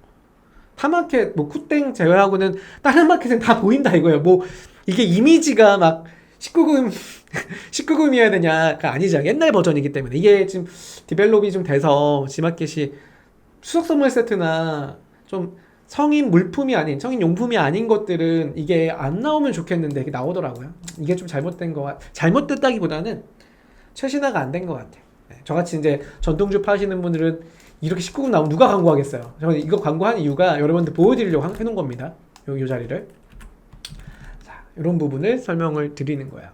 Speaker 1: 타마켓 뭐 쿠땡 제외하고는 다른 마켓은 다 보인다 이거예요. 뭐 이게 이미지가 막 19금 19금이어야 되냐가 아니죠. 옛날 버전이기 때문에 이게 지금 디벨롭이 좀 돼서 지마켓이 추석 선물 세트나 좀 성인 물품이 아닌 성인 용품이 아닌 것들은 이게 안 나오면 좋겠는데 이게 나오더라고요. 이게 좀 잘못됐다기보다는 최신화가 안 된 것 같아요. 저같이 이제 전통주 파시는 분들은 이렇게 19금 나오면 누가 광고하겠어요. 저는 이거 광고한 이유가 여러분들 보여드리려고 해놓은 겁니다. 요 자리를. 자, 이런 부분을 설명을 드리는 거예요.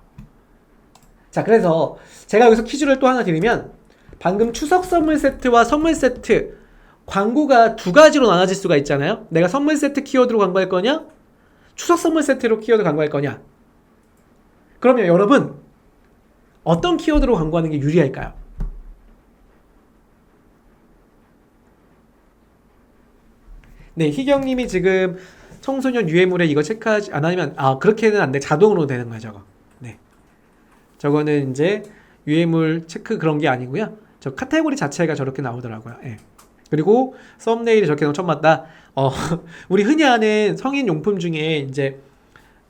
Speaker 1: 자, 그래서 제가 여기서 퀴즈를 또 하나 드리면 방금 추석 선물 세트와 선물 세트 광고가 두 가지로 나눠질 수가 있잖아요. 내가 선물 세트 키워드로 광고할 거냐? 추석 선물 세트로 키워드 광고할 거냐? 그러면 여러분 어떤 키워드로 광고하는 게 유리할까요? 네, 희경님이 지금 청소년 유해물에 이거 체크하지 안 하면 그렇게는 안 돼. 자동으로 되는 거야 저거. 네, 저거는 이제 유해물 체크 그런 게 아니고요. 저 카테고리 자체가 저렇게 나오더라고요. 네. 그리고 썸네일이 저렇게 처음 봤다. 우리 흔히 아는 성인 용품 중에 이제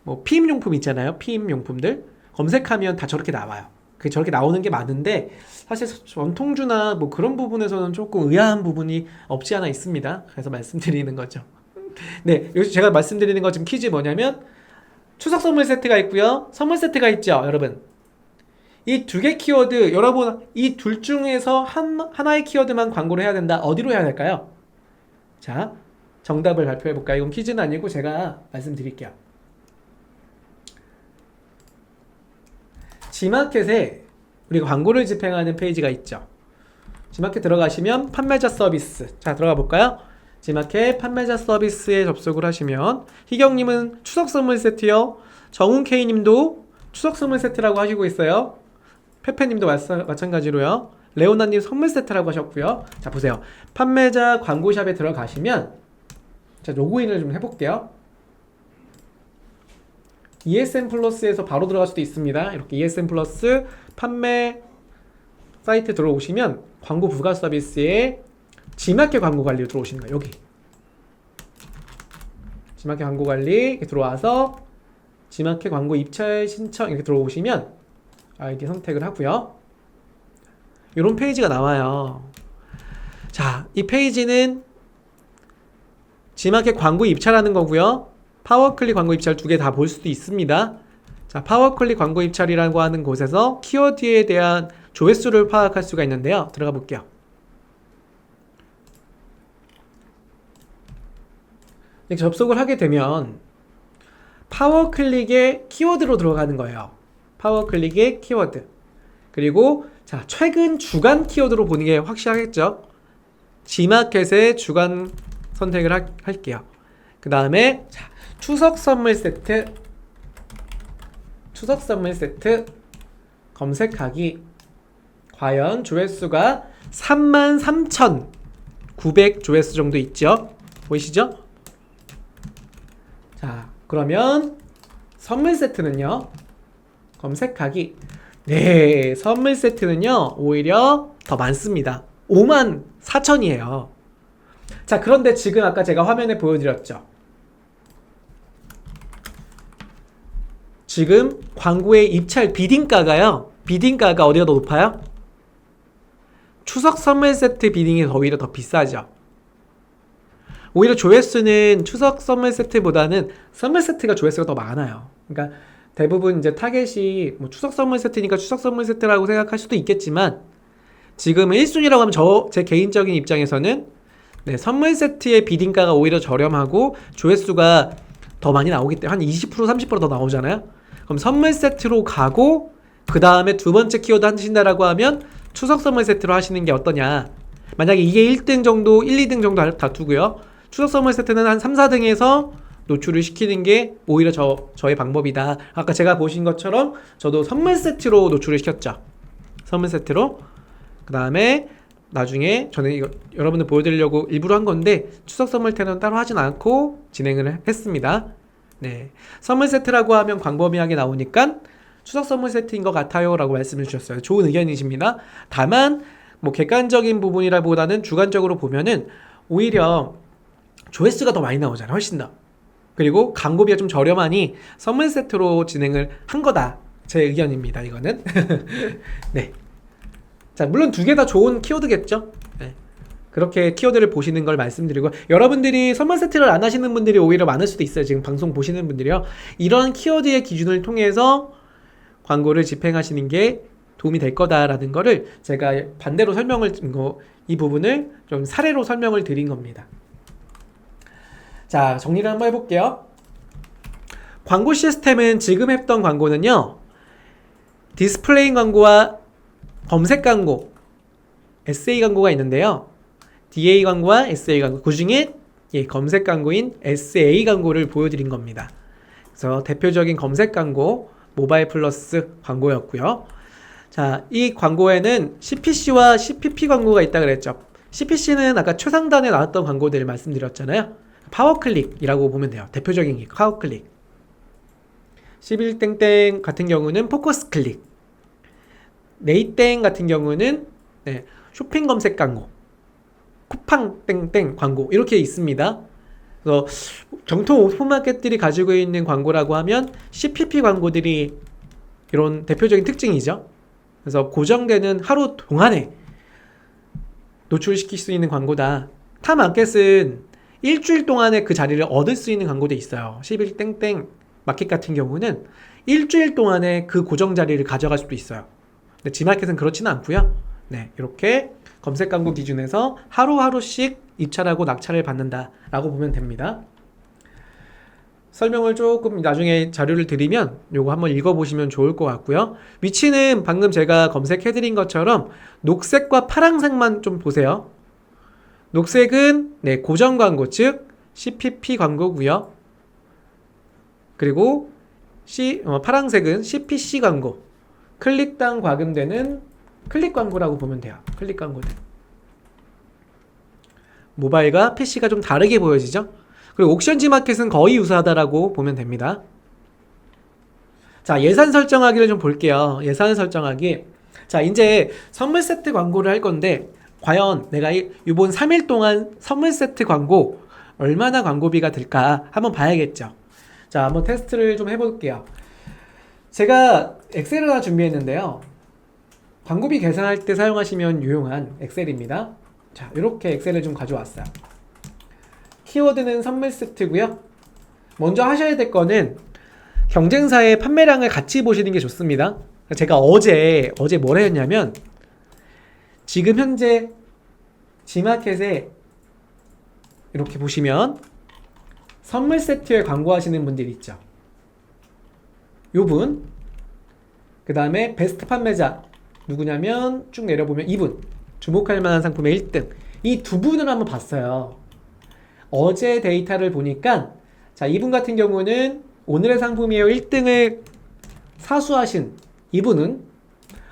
Speaker 1: 뭐 피임 용품 있잖아요. 피임 용품들 검색하면 다 저렇게 나와요. 그 저렇게 나오는 게 많은데 사실 전통주나 뭐 그런 부분에서는 조금 의아한 부분이 없지 않아 있습니다. 그래서 말씀드리는 거죠. 네, 여기서 제가 말씀드리는 거 지금 퀴즈 뭐냐면 추석 선물 세트가 있고요. 선물 세트가 있죠, 여러분. 이 두 개 키워드, 여러분 이 둘 중에서 하나의 키워드만 광고를 해야 된다. 어디로 해야 될까요? 자, 정답을 발표해 볼까요? 이건 퀴즈는 아니고 제가 말씀드릴게요. 지마켓에 우리가 광고를 집행하는 페이지가 있죠. 지마켓 들어가시면 판매자 서비스. 자, 들어가 볼까요? 지마켓 판매자 서비스에 접속을 하시면 희경님은 추석 선물 세트요. 정훈K님도 추석 선물 세트라고 하시고 있어요. 페페님도 마찬가지로요. 레오나님 선물 세트라고 하셨고요. 자, 보세요. 판매자 광고샵에 들어가시면 자, 로그인을 좀 해볼게요. ESN 플러스에서 바로 들어갈 수도 있습니다. 이렇게 ESN 플러스 판매 사이트 들어오시면 광고 부가 서비스에 지마켓 광고 관리로 들어오시는 거예요. 여기 지마켓 광고 관리 이렇게 들어와서 지마켓 광고 입찰 신청 이렇게 들어오시면 아이디 선택을 하고요. 이런 페이지가 나와요. 자, 이 페이지는 지마켓 광고 입찰하는 거고요. 파워클릭 광고 입찰 두 개 다 볼 수도 있습니다. 자, 파워클릭 광고 입찰이라고 하는 곳에서 키워드에 대한 조회수를 파악할 수가 있는데요. 들어가 볼게요. 이렇게 접속을 하게 되면 파워클릭의 키워드로 들어가는 거예요. 파워클릭의 키워드. 그리고 자, 최근 주간 키워드로 보는 게 확실하겠죠. 지마켓의 주간 선택을 할게요. 그 다음에 추석 선물 세트 검색하기. 과연 조회수가 33,900 조회수 정도 있죠. 보이시죠? 자, 그러면 선물 세트는요. 검색하기. 네, 선물 세트는요. 오히려 더 많습니다. 54,000이에요. 자, 그런데 지금 아까 제가 화면에 보여드렸죠. 지금 광고의 입찰 비딩가가요. 비딩가가 어디가 더 높아요? 추석 선물 세트 비딩이 오히려 더 비싸죠. 오히려 조회수는 추석 선물 세트보다는 선물 세트가 조회수가 더 많아요. 그러니까 대부분 이제 타겟이 뭐 추석 선물 세트니까 추석 선물 세트라고 생각할 수도 있겠지만 지금은 1순위라고 하면 제 개인적인 입장에서는 네, 선물 세트의 비딩가가 오히려 저렴하고 조회수가 더 많이 나오기 때문에 한 20% 30%더 나오잖아요. 그럼 선물 세트로 가고 그 다음에 두 번째 키워드 하신다라고 하면 추석 선물 세트로 하시는 게 어떠냐. 만약에 이게 1등 정도 1, 2등 정도 다투고요. 추석 선물 세트는 한 3, 4등에서 노출을 시키는 게 오히려 저의 방법이다. 아까 제가 보신 것처럼 저도 선물 세트로 노출을 시켰죠. 선물 세트로. 그 다음에 나중에 저는 이거 여러분들 보여드리려고 일부러 한 건데 추석 선물 테는 따로 하진 않고 진행을 했습니다. 네, 선물 세트라고 하면 광범위하게 나오니까 추석 선물 세트인 것 같아요 라고 말씀을 주셨어요. 좋은 의견이십니다. 다만 뭐 객관적인 부분이라보다는 주관적으로 보면은 오히려 조회수가 더 많이 나오잖아요. 훨씬 더. 그리고 광고비가 좀 저렴하니 선물 세트로 진행을 한 거다. 제 의견입니다. 이거는. 네. 자, 물론 두 개 다 좋은 키워드겠죠. 네. 그렇게 키워드를 보시는 걸 말씀드리고, 여러분들이 선물 세트를 안 하시는 분들이 오히려 많을 수도 있어요. 지금 방송 보시는 분들이요. 이런 키워드의 기준을 통해서 광고를 집행하시는 게 도움이 될 거다라는 거를 제가 반대로 이 부분을 좀 사례로 설명을 드린 겁니다. 자, 정리를 한번 해볼게요. 광고 시스템은 지금 했던 광고는요, 디스플레이 광고와 검색 광고, SA 광고가 있는데요. DA 광고와 SA 광고, 그 중에 검색 광고인 SA 광고를 보여드린 겁니다. 그래서 대표적인 검색 광고, 모바일 플러스 광고였고요. 자, 이 광고에는 CPC와 CPP 광고가 있다 그랬죠. CPC는 아까 최상단에 나왔던 광고들을 말씀드렸잖아요. 파워클릭이라고 보면 돼요. 대표적인 게 파워클릭. 11땡땡 같은 경우는 포커스 클릭. 네이땡 같은 경우는 쇼핑 검색 광고, 쿠팡 땡땡 광고 이렇게 있습니다. 그래서 정통 오픈마켓들이 가지고 있는 광고라고 하면 CPP 광고들이 이런 대표적인 특징이죠. 그래서 고정되는 하루 동안에 노출시킬 수 있는 광고다. 타마켓은 일주일 동안에 그 자리를 얻을 수 있는 광고도 있어요. 11땡땡 마켓 같은 경우는 일주일 동안에 그 고정 자리를 가져갈 수도 있어요. 근데 G마켓은 그렇지는 않고요. 네, 이렇게 검색 광고 기준에서 하루하루씩 입찰하고 낙찰을 받는다라고 보면 됩니다. 설명을 조금 나중에 자료를 드리면 요거 한번 읽어보시면 좋을 것 같고요. 위치는 방금 제가 검색해드린 것처럼 녹색과 파란색만 좀 보세요. 녹색은 고정 광고, 즉 CPP 광고고요. 그리고 파란색은 CPC 광고, 클릭당 과금되는 클릭 광고라고 보면 돼요. 클릭 광고는 모바일과 PC가 좀 다르게 보여지죠. 그리고 옥션 G마켓은 거의 유사하다라고 보면 됩니다. 자, 예산 설정하기를 좀 볼게요. 예산 설정하기. 자, 이제 선물 세트 광고를 할 건데 과연 내가 이번 3일 동안 선물 세트 광고 얼마나 광고비가 들까 한번 봐야겠죠. 자, 한번 테스트를 좀 해볼게요. 제가 엑셀을 하나 준비했는데요. 광고비 계산할 때 사용하시면 유용한 엑셀입니다. 자, 이렇게 엑셀을 좀 가져왔어요. 키워드는 선물 세트고요. 먼저 하셔야 될 거는 경쟁사의 판매량을 같이 보시는 게 좋습니다. 제가 어제 뭘 했냐면 지금 현재 G마켓에 이렇게 보시면 선물 세트에 광고하시는 분들이 있죠. 요분, 그 다음에 베스트 판매자 누구냐면 쭉 내려보면 이분, 주목할 만한 상품의 1등, 이 두 분을 한번 봤어요. 어제 데이터를 보니까 자, 이분 같은 경우는 오늘의 상품이에요 1등을 사수하신 이분은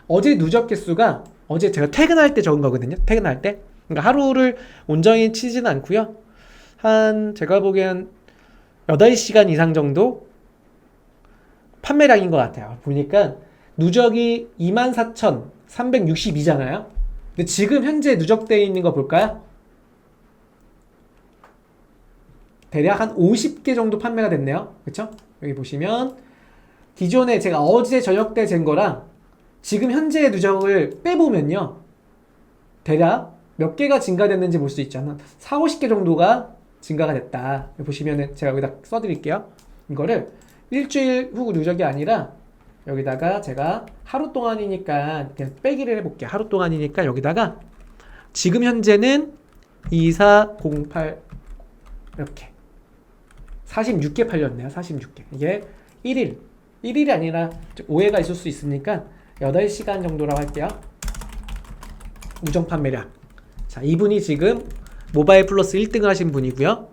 Speaker 1: 어제 누적 개수가 어제 제가 퇴근할 때 적은 거거든요. 퇴근할 때. 그러니까 하루를 온전히 치지는 않고요. 한 제가 보기엔 8시간 이상 정도 판매량인 것 같아요. 보니까 누적이 24,362잖아요. 근데 지금 현재 누적되어 있는 거 볼까요? 대략 한 50개 정도 판매가 됐네요. 그쵸? 여기 보시면 기존에 제가 어제 저녁 때 잰 거랑 지금 현재의 누적을 빼보면요. 대략 몇 개가 증가됐는지 볼 수 있잖아. 4, 50개 정도가 증가가 됐다. 보시면은 제가 여기다 써드릴게요. 이거를 일주일 후 누적이 아니라 여기다가 제가 하루 동안이니까 그냥 빼기를 해볼게요. 하루 동안이니까 여기다가 지금 현재는 2408 이렇게 46개 팔렸네요. 46개. 이게 1일이 아니라 오해가 있을 수 있으니까 8시간 정도라고 할게요. 누적 판매량. 자, 이분이 지금 모바일 플러스 1등을 하신 분이고요.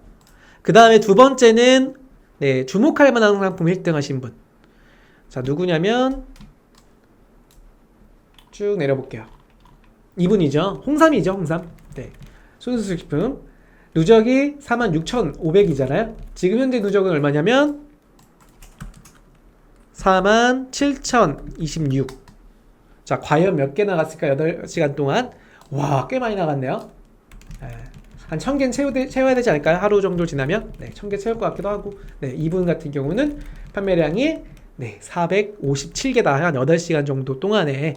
Speaker 1: 그 다음에 두 번째는 네, 주목할 만한 상품 1등 하신 분. 자, 누구냐면 쭉 내려볼게요. 이분이죠. 홍삼이죠. 홍삼. 네, 손수식품. 누적이 46,500이잖아요. 지금 현재 누적은 얼마냐면 47,026. 자, 과연 몇 개 나갔을까? 8시간 동안. 와, 꽤 많이 나갔네요. 네, 한 1000개는 채워야 되지 않을까요? 하루 정도 지나면? 네, 1000개 채울 것 같기도 하고. 네, 이분 같은 경우는 판매량이 네, 457개다. 한 8시간 정도 동안에.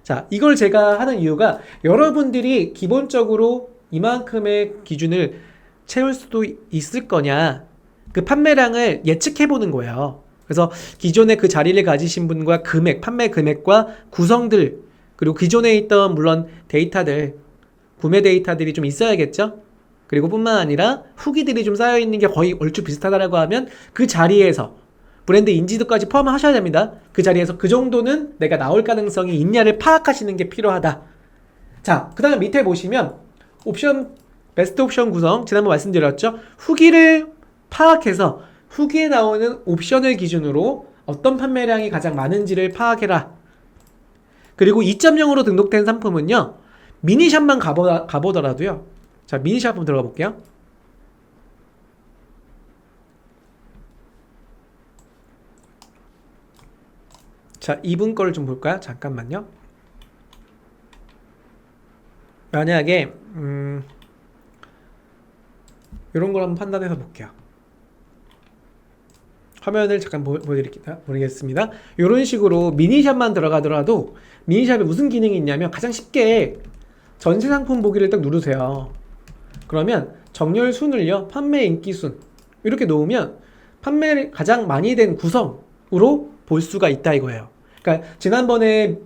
Speaker 1: 자, 이걸 제가 하는 이유가 여러분들이 기본적으로 이만큼의 기준을 채울 수도 있을 거냐, 그 판매량을 예측해 보는 거예요. 그래서 기존에 그 자리를 가지신 분과 금액, 판매 금액과 구성들, 그리고 기존에 있던 물론 데이터들, 구매 데이터들이 좀 있어야겠죠. 그리고 뿐만 아니라 후기들이 좀 쌓여있는 게 거의 얼추 비슷하다라고 하면 그 자리에서 브랜드 인지도까지 포함하셔야 됩니다. 그 자리에서 그 정도는 내가 나올 가능성이 있냐를 파악하시는 게 필요하다. 자, 그 다음 밑에 보시면 옵션, 베스트 옵션 구성, 지난번 말씀드렸죠. 후기를 파악해서 후기에 나오는 옵션을 기준으로 어떤 판매량이 가장 많은지를 파악해라. 그리고 2.0으로 등록된 상품은요, 미니샵만 가보더라도요. 자, 미니샵 한번 들어가 볼게요. 자, 이분 거를 좀 볼까요? 잠깐만요. 만약에 이런 걸 한번 판단해서 볼게요. 화면을 잠깐 보여드리겠습니다. 이런 식으로 미니샵만 들어가더라도 미니샵에 무슨 기능이 있냐면 가장 쉽게 전체 상품 보기를 딱 누르세요. 그러면 정렬 순을요, 판매 인기 순 이렇게 놓으면 판매 가장 많이 된 구성으로 볼 수가 있다 이거예요. 그러니까 지난번에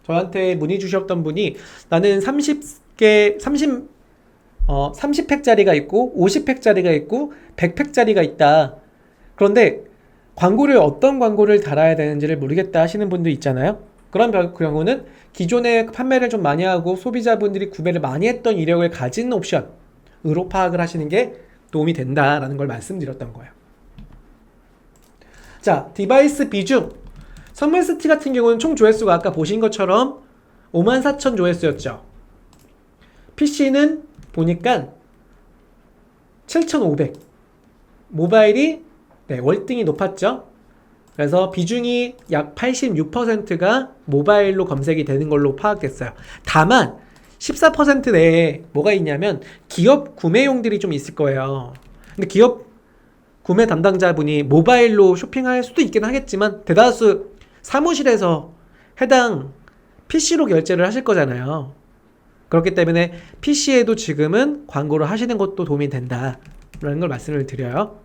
Speaker 1: 저한테 문의 주셨던 분이 나는 30팩짜리가 있고 50팩짜리가 있고 100팩짜리가 있다. 그런데 광고를 어떤 광고를 달아야 되는지를 모르겠다 하시는 분도 있잖아요. 그런 경우는 기존에 판매를 좀 많이 하고 소비자분들이 구매를 많이 했던 이력을 가진 옵션으로 파악을 하시는 게 도움이 된다라는 걸 말씀드렸던 거예요. 자, 디바이스 비중. 선물 세트 같은 경우는 총 조회수가 아까 보신 것처럼 54,000 조회수였죠. PC는 보니까 7,500. 모바일이 네, 월등히 높았죠. 그래서 비중이 약 86%가 모바일로 검색이 되는 걸로 파악됐어요. 다만 14% 내에 뭐가 있냐면 기업 구매용들이 좀 있을 거예요. 근데 기업 구매 담당자분이 모바일로 쇼핑할 수도 있긴 하겠지만 대다수 사무실에서 해당 PC로 결제를 하실 거잖아요. 그렇기 때문에 PC에도 지금은 광고를 하시는 것도 도움이 된다라는 걸 말씀을 드려요.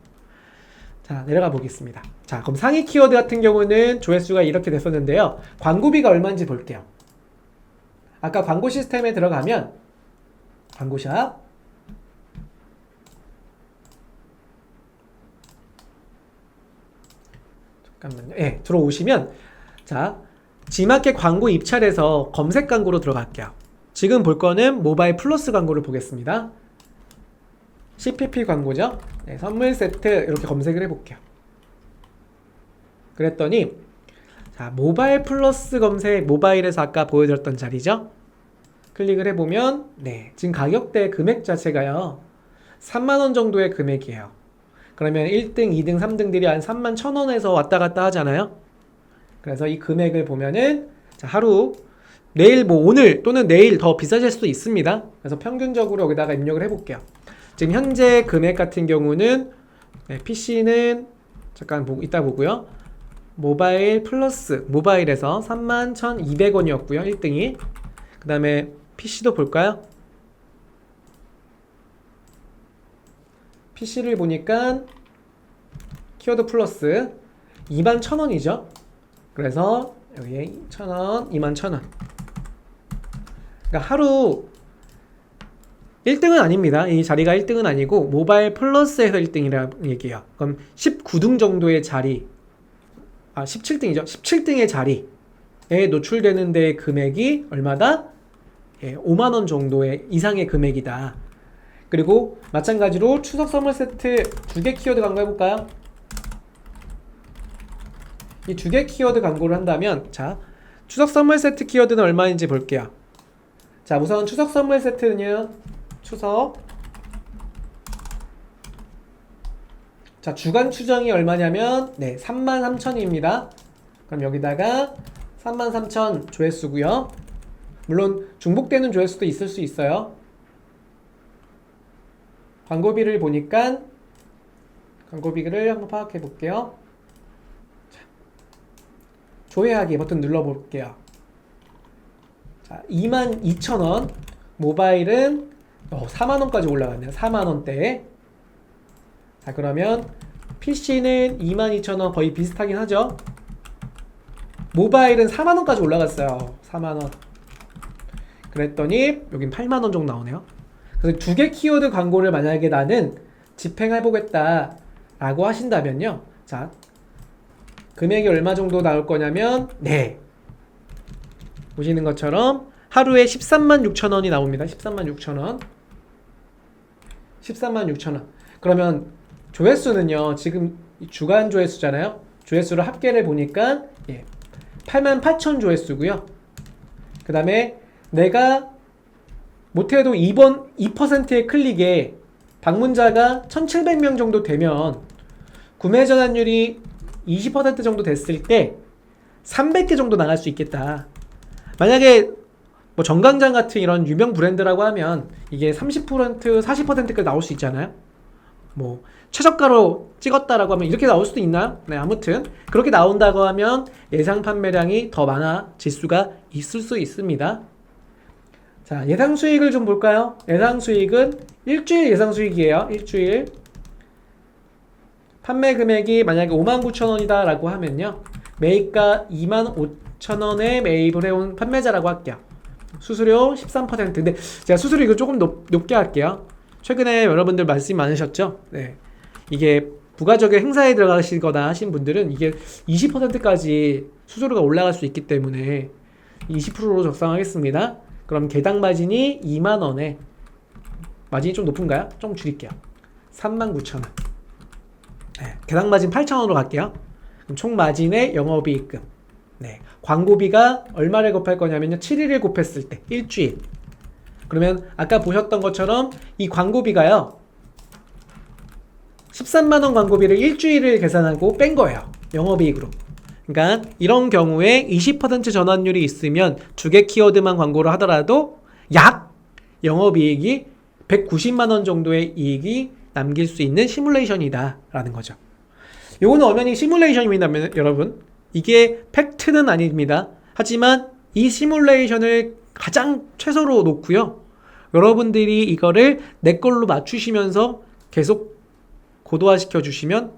Speaker 1: 자, 내려가 보겠습니다. 자, 그럼 상위 키워드 같은 경우는 조회수가 이렇게 됐었는데요. 광고비가 얼마인지 볼게요. 아까 광고 시스템에 들어가면 광고샵 잠깐만요. 네, 들어오시면 자, G마켓 광고 입찰에서 검색 광고로 들어갈게요. 지금 볼 거는 모바일 플러스 광고를 보겠습니다. CPP 광고죠. 네, 선물 세트 이렇게 검색을 해볼게요. 그랬더니 자, 모바일 플러스 검색, 모바일에서 아까 보여드렸던 자리죠. 클릭을 해보면 네, 지금 가격대 금액 자체가요 3만원 정도의 금액이에요. 그러면 1등, 2등, 3등들이 한 31,000원에서 왔다 갔다 하잖아요. 그래서 이 금액을 보면은 자, 하루 내일 뭐 오늘 또는 내일 더 비싸질 수도 있습니다. 그래서 평균적으로 여기다가 입력을 해볼게요. 지금 현재 금액 같은 경우는 네, PC는 잠깐 이따 보고요. 모바일 플러스 모바일에서 31,200원이었고요. 1등이. 그 다음에 PC도 볼까요? PC를 보니까 키워드 플러스 21,000원이죠. 그래서 여기에 1,000원, 21,000원. 그러니까 하루 1등은 아닙니다. 이 자리가 1등은 아니고 모바일 플러스에서 1등이라는 얘기예요. 그럼 19등 정도의 자리, 17등이죠. 17등의 자리에 노출되는 데 금액이 얼마다? 5만원 정도의 이상의 금액이다. 그리고 마찬가지로 추석 선물 세트 2개 키워드 광고 해볼까요? 이 2개 키워드 광고를 한다면, 자, 추석 선물 세트 키워드는 얼마인지 볼게요. 자, 우선 추석 선물 세트는요, 자, 주간 추정이 얼마냐면 33,000입니다. 그럼 여기다가 33,000 조회수고요. 물론 중복되는 조회수도 있을 수 있어요. 광고비를 보니까 광고비를 한번 파악해 볼게요. 자, 조회하기 버튼 눌러 볼게요. 자, 22,000원. 모바일은 4만원까지 올라갔네요. 4만원대. 자, 그러면 PC는 22,000원 거의 비슷하긴 하죠. 모바일은 4만원까지 올라갔어요. 4만원. 그랬더니 여긴 8만원 정도 나오네요. 그래서 2개 키워드 광고를 만약에 나는 집행해보겠다 라고 하신다면요, 자, 금액이 얼마 정도 나올 거냐면 보시는 것처럼 하루에 136,000원이 나옵니다. 136,000원. 136,000원. 그러면 조회수는요, 지금 주간 조회수잖아요. 조회수를 합계를 보니까 88,000 조회수고요. 그 다음에 내가 못해도 이번 2%의 클릭에 방문자가 1,700명 정도 되면 구매 전환율이 20% 정도 됐을 때 300개 정도 나갈 수 있겠다. 만약에 뭐 정강장 같은 이런 유명 브랜드라고 하면 이게 30%, 40%까지 나올 수 있잖아요. 뭐 최저가로 찍었다라고 하면 이렇게 나올 수도 있나요? 네, 아무튼 그렇게 나온다고 하면 예상 판매량이 더 많아질 수가 있을 수 있습니다. 자, 예상 수익을 좀 볼까요? 예상 수익은 일주일 예상 수익이에요. 일주일. 판매 금액이 만약에 59,000원이다 라고 하면요, 매입가 25,000원에 매입을 해온 판매자라고 할게요. 수수료 13%. 근데 제가 수수료 이거 조금 높게 할게요. 최근에 여러분들 말씀이 많으셨죠? 네. 이게 부가적인 행사에 들어가시거나 하신 분들은 이게 20%까지 수수료가 올라갈 수 있기 때문에 20%로 적상하겠습니다. 그럼 개당 마진이 2만원에, 마진이 좀 높은가요? 좀 줄일게요. 39,000원. 네. 개당 마진 8,000원으로 갈게요. 그럼 총 마진의 영업이익금. 네. 광고비가 얼마를 곱할 거냐면요, 7일을 곱했을 때, 일주일. 그러면 아까 보셨던 것처럼 이 광고비가요, 13만원 광고비를 일주일을 계산하고 뺀 거예요. 영업이익으로. 그러니까 이런 경우에 20% 전환율이 있으면 2개 키워드만 광고를 하더라도 약 영업이익이 190만원 정도의 이익이 남길 수 있는 시뮬레이션이다 라는 거죠. 요거는 엄연히 시뮬레이션입니다, 여러분. 이게 팩트는 아닙니다. 하지만 이 시뮬레이션을 가장 최소로 놓고요, 여러분들이 이거를 내 걸로 맞추시면서 계속 고도화시켜 주시면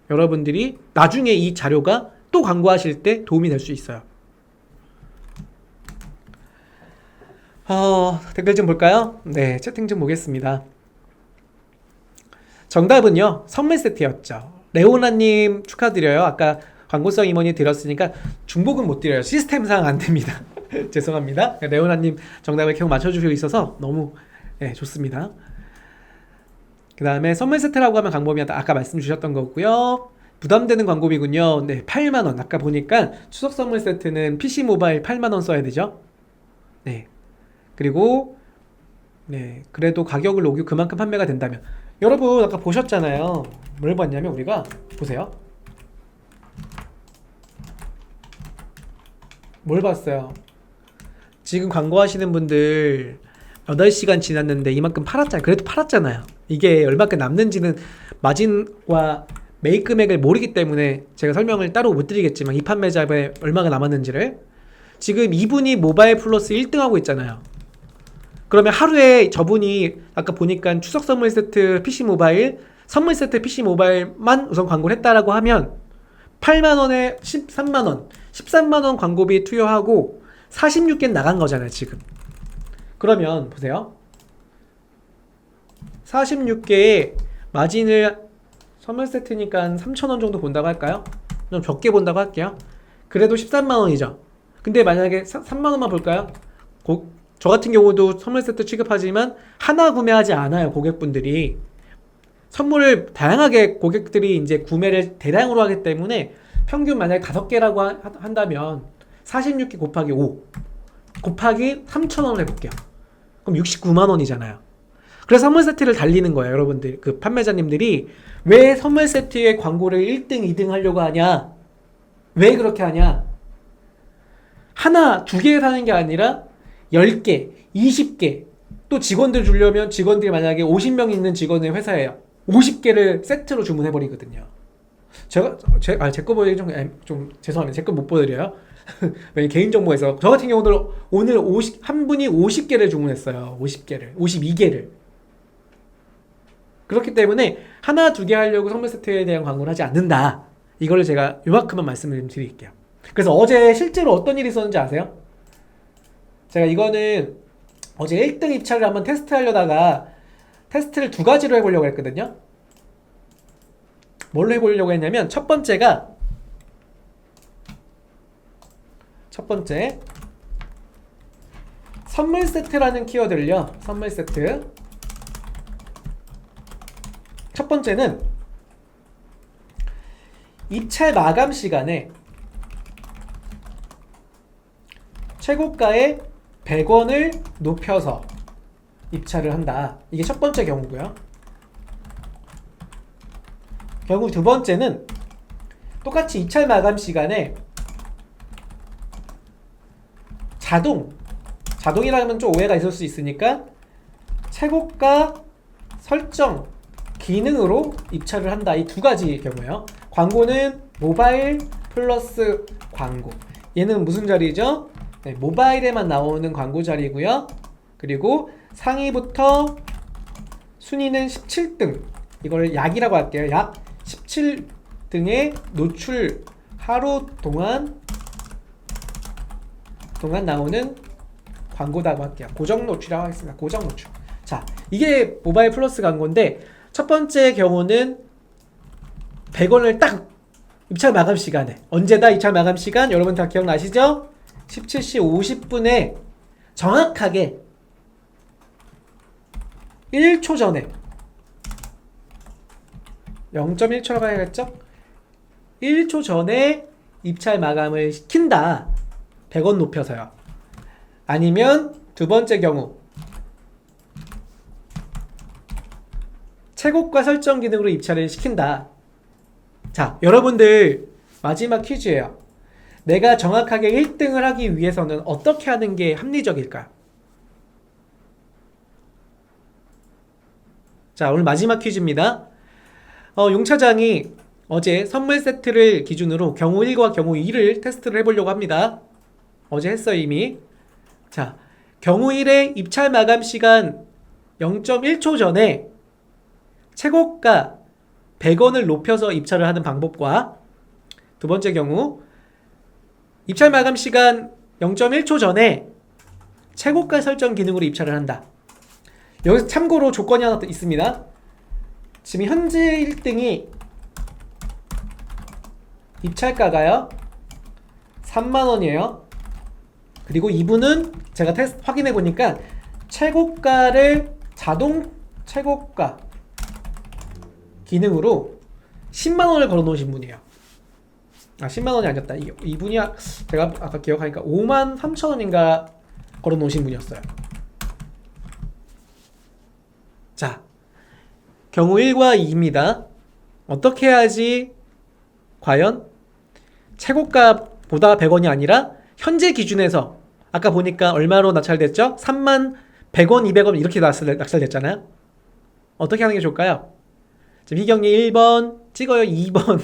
Speaker 1: 여러분들이 나중에 이 자료가 또 광고하실 때 도움이 될 수 있어요. 댓글 좀 볼까요? 네, 채팅 좀 보겠습니다. 정답은요, 선물 세트였죠. 레오나님 축하드려요. 아까 광고성 임원이 드렸으니까 중복은 못 드려요. 시스템상 안 됩니다. 죄송합니다. 레오나님 정답을 계속 맞춰주시고 있어서 너무 좋습니다. 그 다음에 선물 세트라고 하면 광고비 아까 말씀 주셨던 거고요. 부담되는 광고비군요. 네, 8만원. 아까 보니까 추석 선물 세트는 PC 모바일 8만원 써야 되죠. 네. 그리고 그래도 가격을 녹여 그만큼 판매가 된다면, 여러분 아까 보셨잖아요. 뭘 봤냐면, 우리가 보세요. 뭘 봤어요? 지금 광고하시는 분들 8시간 지났는데 이만큼 팔았잖아요. 그래도 팔았잖아요. 이게 얼마큼 남는지는 마진과 매입 금액을 모르기 때문에 제가 설명을 따로 못 드리겠지만 이 판매자에 얼마가 남았는지를 지금 이분이 모바일 플러스 1등하고 있잖아요. 그러면 하루에 저분이 아까 보니까 추석 선물 세트 PC 모바일, 선물 세트 PC 모바일만 우선 광고를 했다라고 하면 8만원에 13만원, 13만원 광고비 투여하고 46개 나간 거잖아요, 지금. 그러면 보세요. 46개의 마진을 선물 세트니까 한 3,000원 정도 본다고 할까요? 좀 적게 본다고 할게요. 그래도 13만원이죠. 근데 만약에 3만원만 볼까요? 저 같은 경우도 선물 세트 취급하지만 하나 구매하지 않아요, 고객분들이. 선물을 다양하게 고객들이 이제 구매를 대량으로 하기 때문에 평균 만약에 5개라고 한다면 46개 곱하기 5 곱하기 3,000원을 해볼게요. 그럼 69만원이잖아요. 그래서 선물 세트를 달리는 거예요, 여러분들. 그 판매자님들이 왜 선물 세트의 광고를 1등, 2등 하려고 하냐? 왜 그렇게 하냐? 하나, 2개 사는 게 아니라 10개, 20개, 또 직원들 주려면 직원들이 만약에 50명 있는 직원의 회사예요. 50개를 세트로 주문해버리거든요. 제 거 보여드리기 좀 죄송합니다. 제 거 못 보여드려요. 왜냐면 개인정보에서. 저 같은 경우도 오늘 한 분이 50개를 주문했어요. 50개를. 52개를. 그렇기 때문에 하나, 2개 하려고 선물 세트에 대한 광고를 하지 않는다. 이걸 제가 요만큼만 말씀을 드릴게요. 그래서 어제 실제로 어떤 일이 있었는지 아세요? 제가 이거는 어제 1등 입찰을 한번 테스트하려다가 테스트를 2가지로 해보려고 했거든요. 뭘로 해보려고 했냐면 첫 번째 선물 세트라는 키워드를요. 선물 세트. 첫 번째는 입찰 마감 시간에 최고가의 100원을 높여서 입찰을 한다. 이게 첫 번째 경우고요. 경우 두 번째는 똑같이 입찰 마감 시간에 자동이라면 좀 오해가 있을 수 있으니까 최고가 설정 기능으로 입찰을 한다. 이 2가지 경우예요. 광고는 모바일 플러스 광고. 얘는 무슨 자리죠? 네, 모바일에만 나오는 광고 자리고요. 그리고 상위부터 순위는 17등. 이걸 약이라고 할게요. 약 17등의 노출 하루 동안 나오는 광고다고 할게요. 고정 노출이라고 하겠습니다. 고정 노출. 자, 이게 모바일 플러스 광고인데 첫 번째 경우는 100원을 딱 입찰 마감 시간에, 언제다 입찰 마감 시간? 여러분 다 기억나시죠? 17시 50분에 정확하게 1초 전에 0.1초라고 해야겠죠? 1초 전에 입찰 마감을 시킨다. 100원 높여서요. 아니면 두 번째 경우 최고가 설정 기능으로 입찰을 시킨다. 자, 여러분들 마지막 퀴즈예요. 내가 정확하게 1등을 하기 위해서는 어떻게 하는 게 합리적일까요? 자, 오늘 마지막 퀴즈입니다. 용차장이 어제 선물 세트를 기준으로 경우 1과 경우 2를 테스트를 해보려고 합니다. 어제 했어요, 이미. 자, 경우 1의 입찰 마감 시간 0.1초 전에 최고가 100원을 높여서 입찰을 하는 방법과 두 번째 경우 입찰 마감 시간 0.1초 전에 최고가 설정 기능으로 입찰을 한다. 여기서 참고로 조건이 하나 더 있습니다. 지금 현재 1등이 입찰가가요 3만원이에요. 그리고 이분은 제가 테스트 확인해 보니까 최고가를 자동 최고가 기능으로 10만원을 걸어 놓으신 분이에요. 10만원이 아니었다. 이분이 제가 아까 기억하니까 5만 3천원인가 걸어 놓으신 분이었어요. 자, 경우 1과 2입니다. 어떻게 해야지 과연 최고가보다 100원이 아니라 현재 기준에서 아까 보니까 얼마로 낙찰됐죠? 3만 100원, 200원 이렇게 낙찰됐잖아요. 어떻게 하는 게 좋을까요? 지금 희경이 1번, 찍어요. 2번.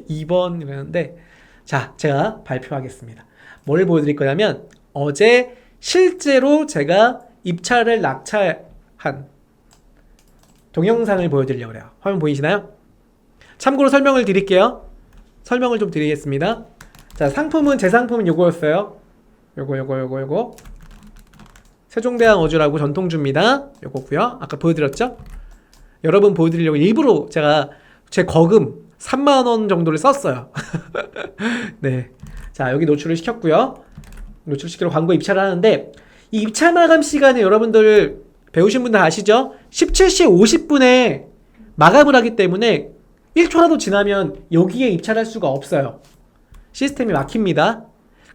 Speaker 1: 2번 이러는데 자, 제가 발표하겠습니다. 뭘 보여드릴 거냐면 어제 실제로 제가 입찰을 낙찰한 동영상을 보여드리려고 해요. 화면 보이시나요? 참고로 설명을 드릴게요. 설명을 좀 드리겠습니다. 자, 상품은 제 상품은 요거였어요. 요거 세종대왕 어주라고 전통주입니다. 요거고요. 아까 보여드렸죠? 여러분 보여드리려고 일부러 제가 제 거금 3만원 정도를 썼어요. 네. 자, 여기 노출을 시켰고요. 노출시키러 광고 입찰을 하는데 이 입찰 마감 시간에 여러분들 배우신 분들 아시죠? 17시 50분에 마감을 하기 때문에 1초라도 지나면 여기에 입찰할 수가 없어요. 시스템이 막힙니다.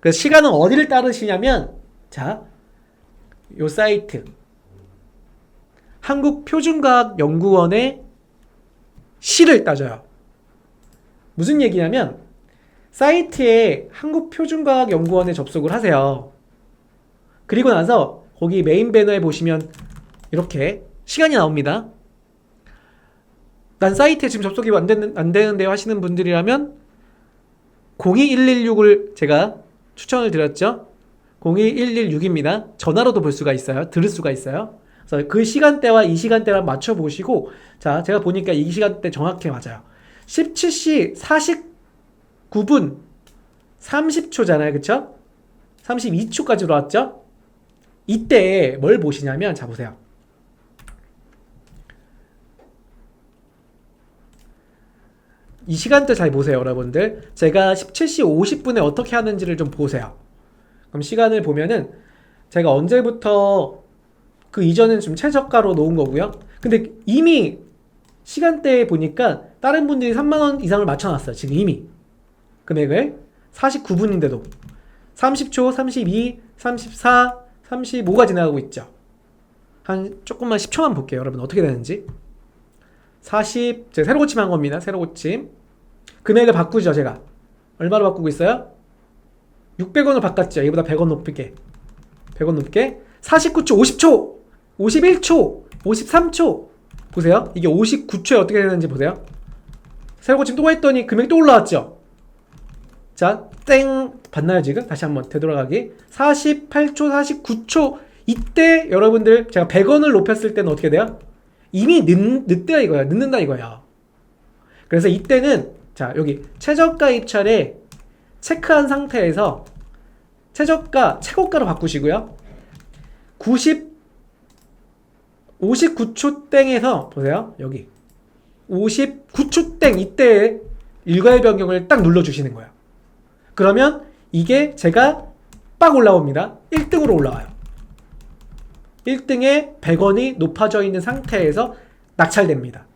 Speaker 1: 그래서 시간은 어디를 따르시냐면 자, 요 사이트 한국표준과학연구원의 시를 따져요. 무슨 얘기냐면 사이트에 한국표준과학연구원에 접속을 하세요. 그리고 나서 거기 메인 배너에 보시면 이렇게 시간이 나옵니다. 난 사이트에 지금 접속이 안 되는데요 하시는 분들이라면 02116을 제가 추천을 드렸죠. 02116입니다. 전화로도 볼 수가 있어요. 들을 수가 있어요. 그래서 그 시간대와 이 시간대랑 맞춰보시고 자, 제가 보니까 이 시간대 정확히 맞아요. 17시 49분 30초잖아요. 그쵸? 32초까지 들어왔죠? 이때 뭘 보시냐면 자, 보세요. 이 시간대 잘 보세요, 여러분들. 제가 17시 50분에 어떻게 하는지를 좀 보세요. 그럼 시간을 보면은 제가 언제부터 그 이전은 좀 최저가로 놓은 거고요. 근데 이미 시간대에 보니까 다른 분들이 3만원 이상을 맞춰놨어요. 지금 이미 금액을 49분인데도 30초, 32, 34, 35가 지나가고 있죠. 한 조금만 10초만 볼게요. 여러분 어떻게 되는지. 40, 제가 새로 고침한 겁니다. 새로 고침. 금액을 바꾸죠, 제가. 얼마로 바꾸고 있어요? 600원을 바꿨죠. 이보다 100원 높게. 100원 높게. 49초, 50초, 51초, 53초. 보세요. 이게 59초에 어떻게 되는지 보세요. 새로 고침 또 했더니 금액이 또 올라왔죠. 자, 땡. 봤나요, 지금? 다시 한번 되돌아가기. 48초, 49초. 이때 여러분들 제가 100원을 높였을 때는 어떻게 돼요? 이미 늦다 이거야. 늦는다 이거야. 그래서 이때는 자, 여기 최저가 입찰에 체크한 상태에서 최저가 최고가로 바꾸시고요. 59초 땡에서 보세요. 여기 59초 땡 이때에 일괄 변경을 딱 눌러주시는 거예요. 그러면 이게 제가 빡 올라옵니다. 1등으로 올라와요. 1등에 100원이 높아져 있는 상태에서 낙찰됩니다.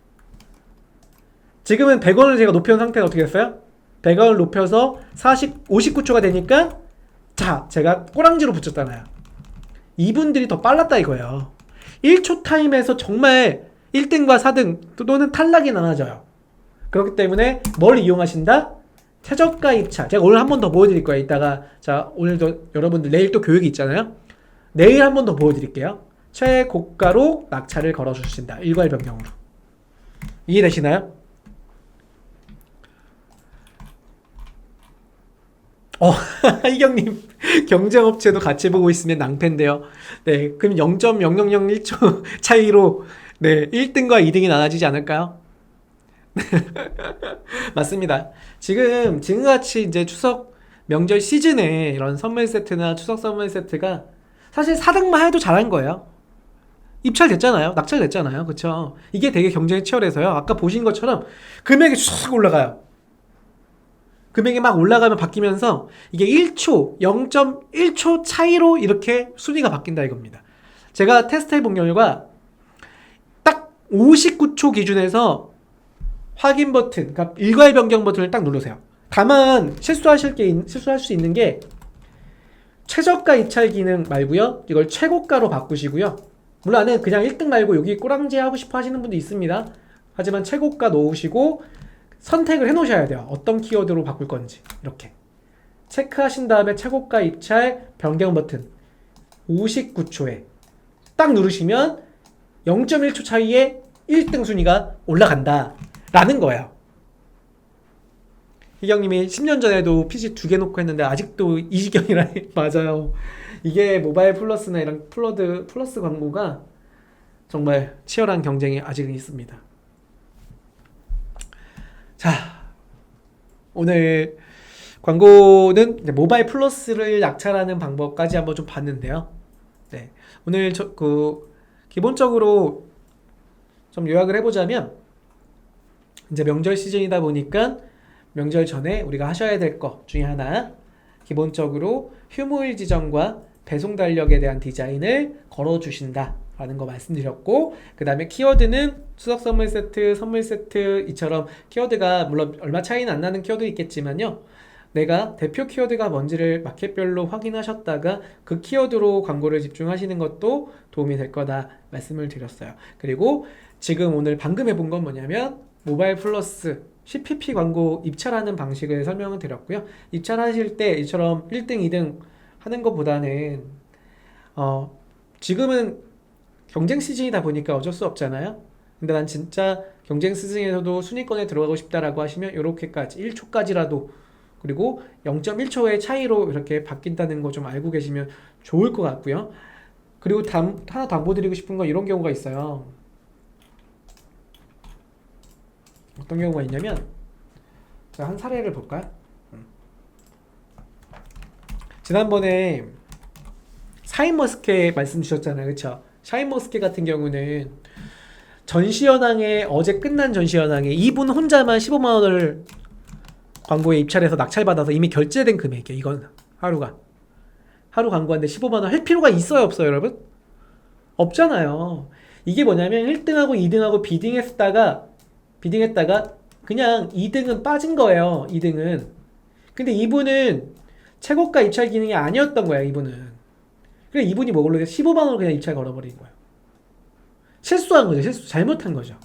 Speaker 1: 지금은 100원을 제가 높여놓은 상태가 어떻게 됐어요? 100원을 높여서 59초가 되니까 자, 제가 꼬랑지로 붙였잖아요. 이분들이 더 빨랐다 이거예요. 1초 타임에서 정말 1등과 4등 또는 탈락이 나눠져요. 그렇기 때문에 뭘 이용하신다? 최저가 입찰. 제가 오늘 한 번 더 보여드릴 거예요. 이따가 자, 오늘도 여러분들 내일 또 교육이 있잖아요. 내일 한 번 더 보여드릴게요. 최고가로 낙찰을 걸어주신다. 일괄 변경으로. 이해되시나요? 이경님 경쟁업체도 같이 보고 있으면 낭패인데요. 네, 그럼 0.0001초 차이로 네 1등과 2등이 나눠지지 않을까요? 맞습니다. 지금같이 이제 추석 명절 시즌에 이런 선물 세트나 추석 선물 세트가 사실 4등만 해도 잘한 거예요. 입찰됐잖아요. 낙찰됐잖아요. 그쵸? 이게 되게 경쟁이 치열해서요. 아까 보신 것처럼 금액이 쑥 올라가요. 금액이 막 올라가면 바뀌면서 이게 1초, 0.1초 차이로 이렇게 순위가 바뀐다 이겁니다. 제가 테스트 해본 결과 딱 59초 기준에서 확인 버튼, 그러니까 일괄 변경 버튼을 딱 누르세요. 다만 실수할 수 있는 게 최저가 입찰 기능 말고요. 이걸 최고가로 바꾸시고요. 물론 그냥 1등 말고 여기 꼬랑지 하고 싶어 하시는 분도 있습니다. 하지만 최고가 놓으시고 선택을 해 놓으셔야 돼요. 어떤 키워드로 바꿀 건지. 이렇게 체크하신 다음에 최고가 입찰 변경 버튼 59초에 딱 누르시면 0.1초 차이에 1등 순위가 올라간다 라는 거예요. 희경님이 10년 전에도 PC 2개 놓고 했는데 아직도 이 지경이라 맞아요. 이게 모바일 플러스나 이런 플러스 광고가 정말 치열한 경쟁이 아직은 있습니다. 자, 오늘 광고는 이제 모바일 플러스를 낙찰하는 방법까지 한번 좀 봤는데요. 네, 오늘 기본적으로 좀 요약을 해보자면 이제 명절 시즌이다 보니까 명절 전에 우리가 하셔야 될 것 중에 하나, 기본적으로 휴무일 지정과 배송 달력에 대한 디자인을 걸어주신다 라는 거 말씀드렸고, 그 다음에 키워드는 추석 선물 세트, 선물 세트 이처럼 키워드가 물론 얼마 차이는 안 나는 키워드 있겠지만요, 내가 대표 키워드가 뭔지를 마켓별로 확인하셨다가 그 키워드로 광고를 집중하시는 것도 도움이 될 거다 말씀을 드렸어요. 그리고 지금 오늘 방금 해본 건 뭐냐면 모바일 플러스 CPP 광고 입찰하는 방식을 설명을 드렸고요. 입찰하실 때 이처럼 1등, 2등 하는 것보다는 지금은 경쟁 시즌이다 보니까 어쩔 수 없잖아요. 근데 난 진짜 경쟁 시즌에서도 순위권에 들어가고 싶다라고 하시면 이렇게까지 1초까지라도, 그리고 0.1초의 차이로 이렇게 바뀐다는 거 좀 알고 계시면 좋을 것 같고요. 그리고 하나 당부드리고 싶은 건 이런 경우가 있어요. 어떤 경우가 있냐면, 제가 한 사례를 볼까요? 지난번에 샤인머스켓 말씀 주셨잖아요, 그쵸? 샤인머스켓 같은 경우는 전시현황에, 어제 끝난 전시현황에 이분 혼자만 15만원을 광고에 입찰해서 낙찰받아서 이미 결제된 금액이에요. 이건 하루 광고하는데 15만원 할 필요가 있어요, 없어요, 여러분? 없잖아요. 이게 뭐냐면 1등하고 2등하고 비딩했다가 그냥 2등은 빠진 거예요. 2등은. 근데 이분은 최고가 입찰 기능이 아니었던 거야, 이분은. 그래, 이분이 뭐걸로 15만원을 그냥 입찰 걸어버린 거예요. 실수한 거죠. 잘못한 거죠.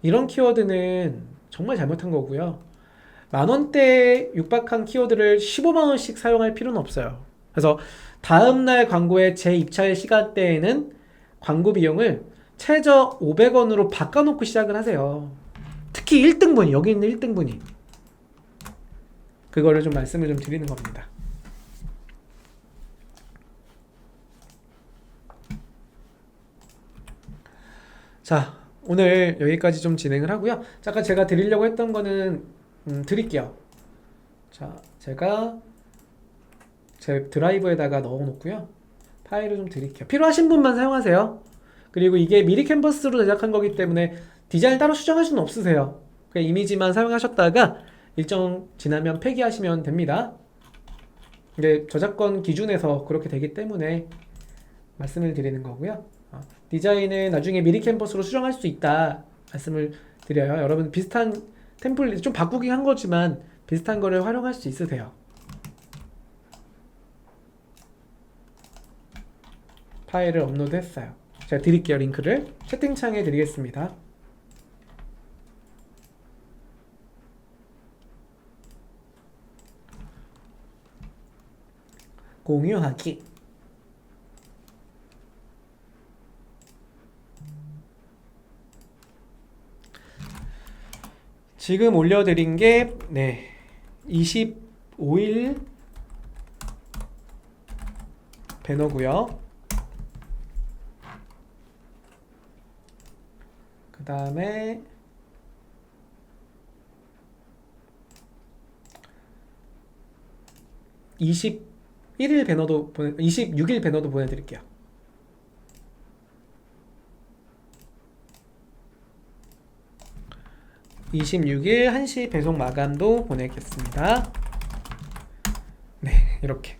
Speaker 1: 이런 키워드는 정말 잘못한 거고요. 만원대에 육박한 키워드를 15만원씩 사용할 필요는 없어요. 그래서 다음날 광고의 재입찰 시간대에는 광고 비용을 최저 500원으로 바꿔놓고 시작을 하세요. 특히 1등분이, 여기 있는 1등분이. 그거를 좀 말씀을 좀 드리는 겁니다. 자, 오늘 여기까지 좀 진행을 하고요. 잠깐 제가 드리려고 했던 거는 드릴게요. 자, 제가 제 드라이브에다가 넣어놓고요. 파일을 좀 드릴게요. 필요하신 분만 사용하세요. 그리고 이게 미리 캔버스로 제작한 거기 때문에 디자인 따로 수정할 수는 없으세요. 그냥 이미지만 사용하셨다가 일정 지나면 폐기하시면 됩니다. 근데 저작권 기준에서 그렇게 되기 때문에 말씀을 드리는 거고요. 디자인은 나중에 미리 캔버스로 수정할 수 있다 말씀을 드려요. 여러분 비슷한 템플릿 좀 바꾸긴 한 거지만 비슷한 거를 활용할 수 있으세요. 파일을 업로드 했어요. 제가 드릴게요. 링크를 채팅창에 드리겠습니다. 공유하기. 지금 올려드린 게 25일 배너고요. 그 다음에 21일 배너도 26일 배너도 보내드릴게요. (26일) 1시 배송 마감도 보내겠습니다. 네, 이렇게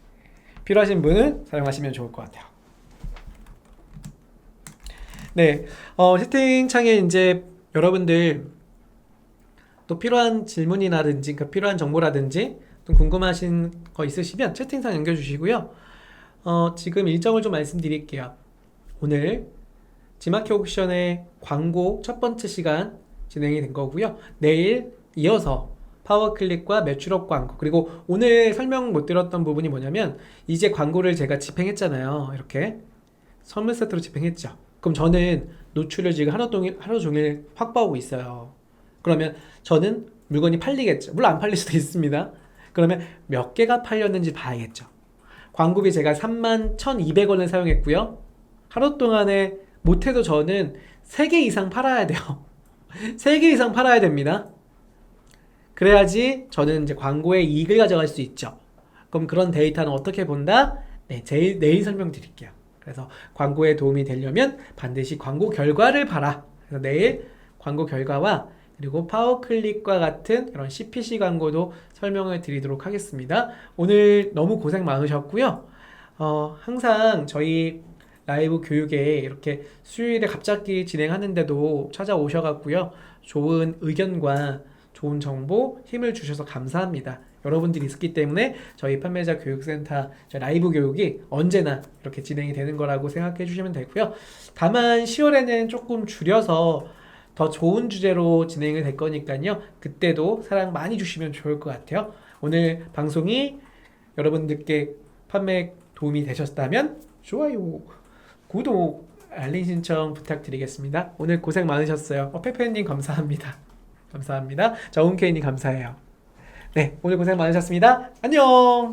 Speaker 1: 필요하신 분은 사용하시면 좋을 것 같아요. 네, 채팅창에 이제 여러분들 또 필요한 질문이라든지 필요한 정보라든지 좀 궁금하신 거 있으시면 채팅창 남겨주시고요. 지금 일정을 좀 말씀드릴게요. 오늘 지마켓 옥션의 광고 첫 번째 시간 진행이 된 거고요. 내일 이어서 파워클릭과 매출업 광고, 그리고 오늘 설명 못 드렸던 부분이 뭐냐면 이제 광고를 제가 집행했잖아요. 이렇게 선물 세트로 집행했죠. 그럼 저는 노출을 지금 하루 종일 확보하고 있어요. 그러면 저는 물건이 팔리겠죠. 물론 안 팔릴 수도 있습니다. 그러면 몇 개가 팔렸는지 봐야겠죠. 광고비 제가 31,200원을 사용했고요. 하루 동안에 못해도 저는 3개 이상 팔아야 돼요. 3개 이상 팔아야 됩니다. 그래야지 저는 이제 광고의 이익을 가져갈 수 있죠. 그럼 그런 데이터는 어떻게 본다? 네, 내일 설명드릴게요. 그래서 광고에 도움이 되려면 반드시 광고 결과를 봐라. 그래서 내일 광고 결과와 그리고 파워클릭과 같은 이런 CPC 광고도 설명을 드리도록 하겠습니다. 오늘 너무 고생 많으셨고요. 항상 저희 라이브 교육에 이렇게 수요일에 갑자기 진행하는데도 찾아오셔갖고요. 좋은 의견과 좋은 정보, 힘을 주셔서 감사합니다. 여러분들이 있었기 때문에 저희 판매자 교육센터 라이브 교육이 언제나 이렇게 진행이 되는 거라고 생각해 주시면 되고요. 다만 10월에는 조금 줄여서 더 좋은 주제로 진행이 될 거니까요. 그때도 사랑 많이 주시면 좋을 것 같아요. 오늘 방송이 여러분들께 판매 도움이 되셨다면 좋아요, 구독, 알림 신청 부탁드리겠습니다. 오늘 고생 많으셨어요. 페페님 감사합니다. 감사합니다. 정은케이님 감사해요. 네, 오늘 고생 많으셨습니다. 안녕.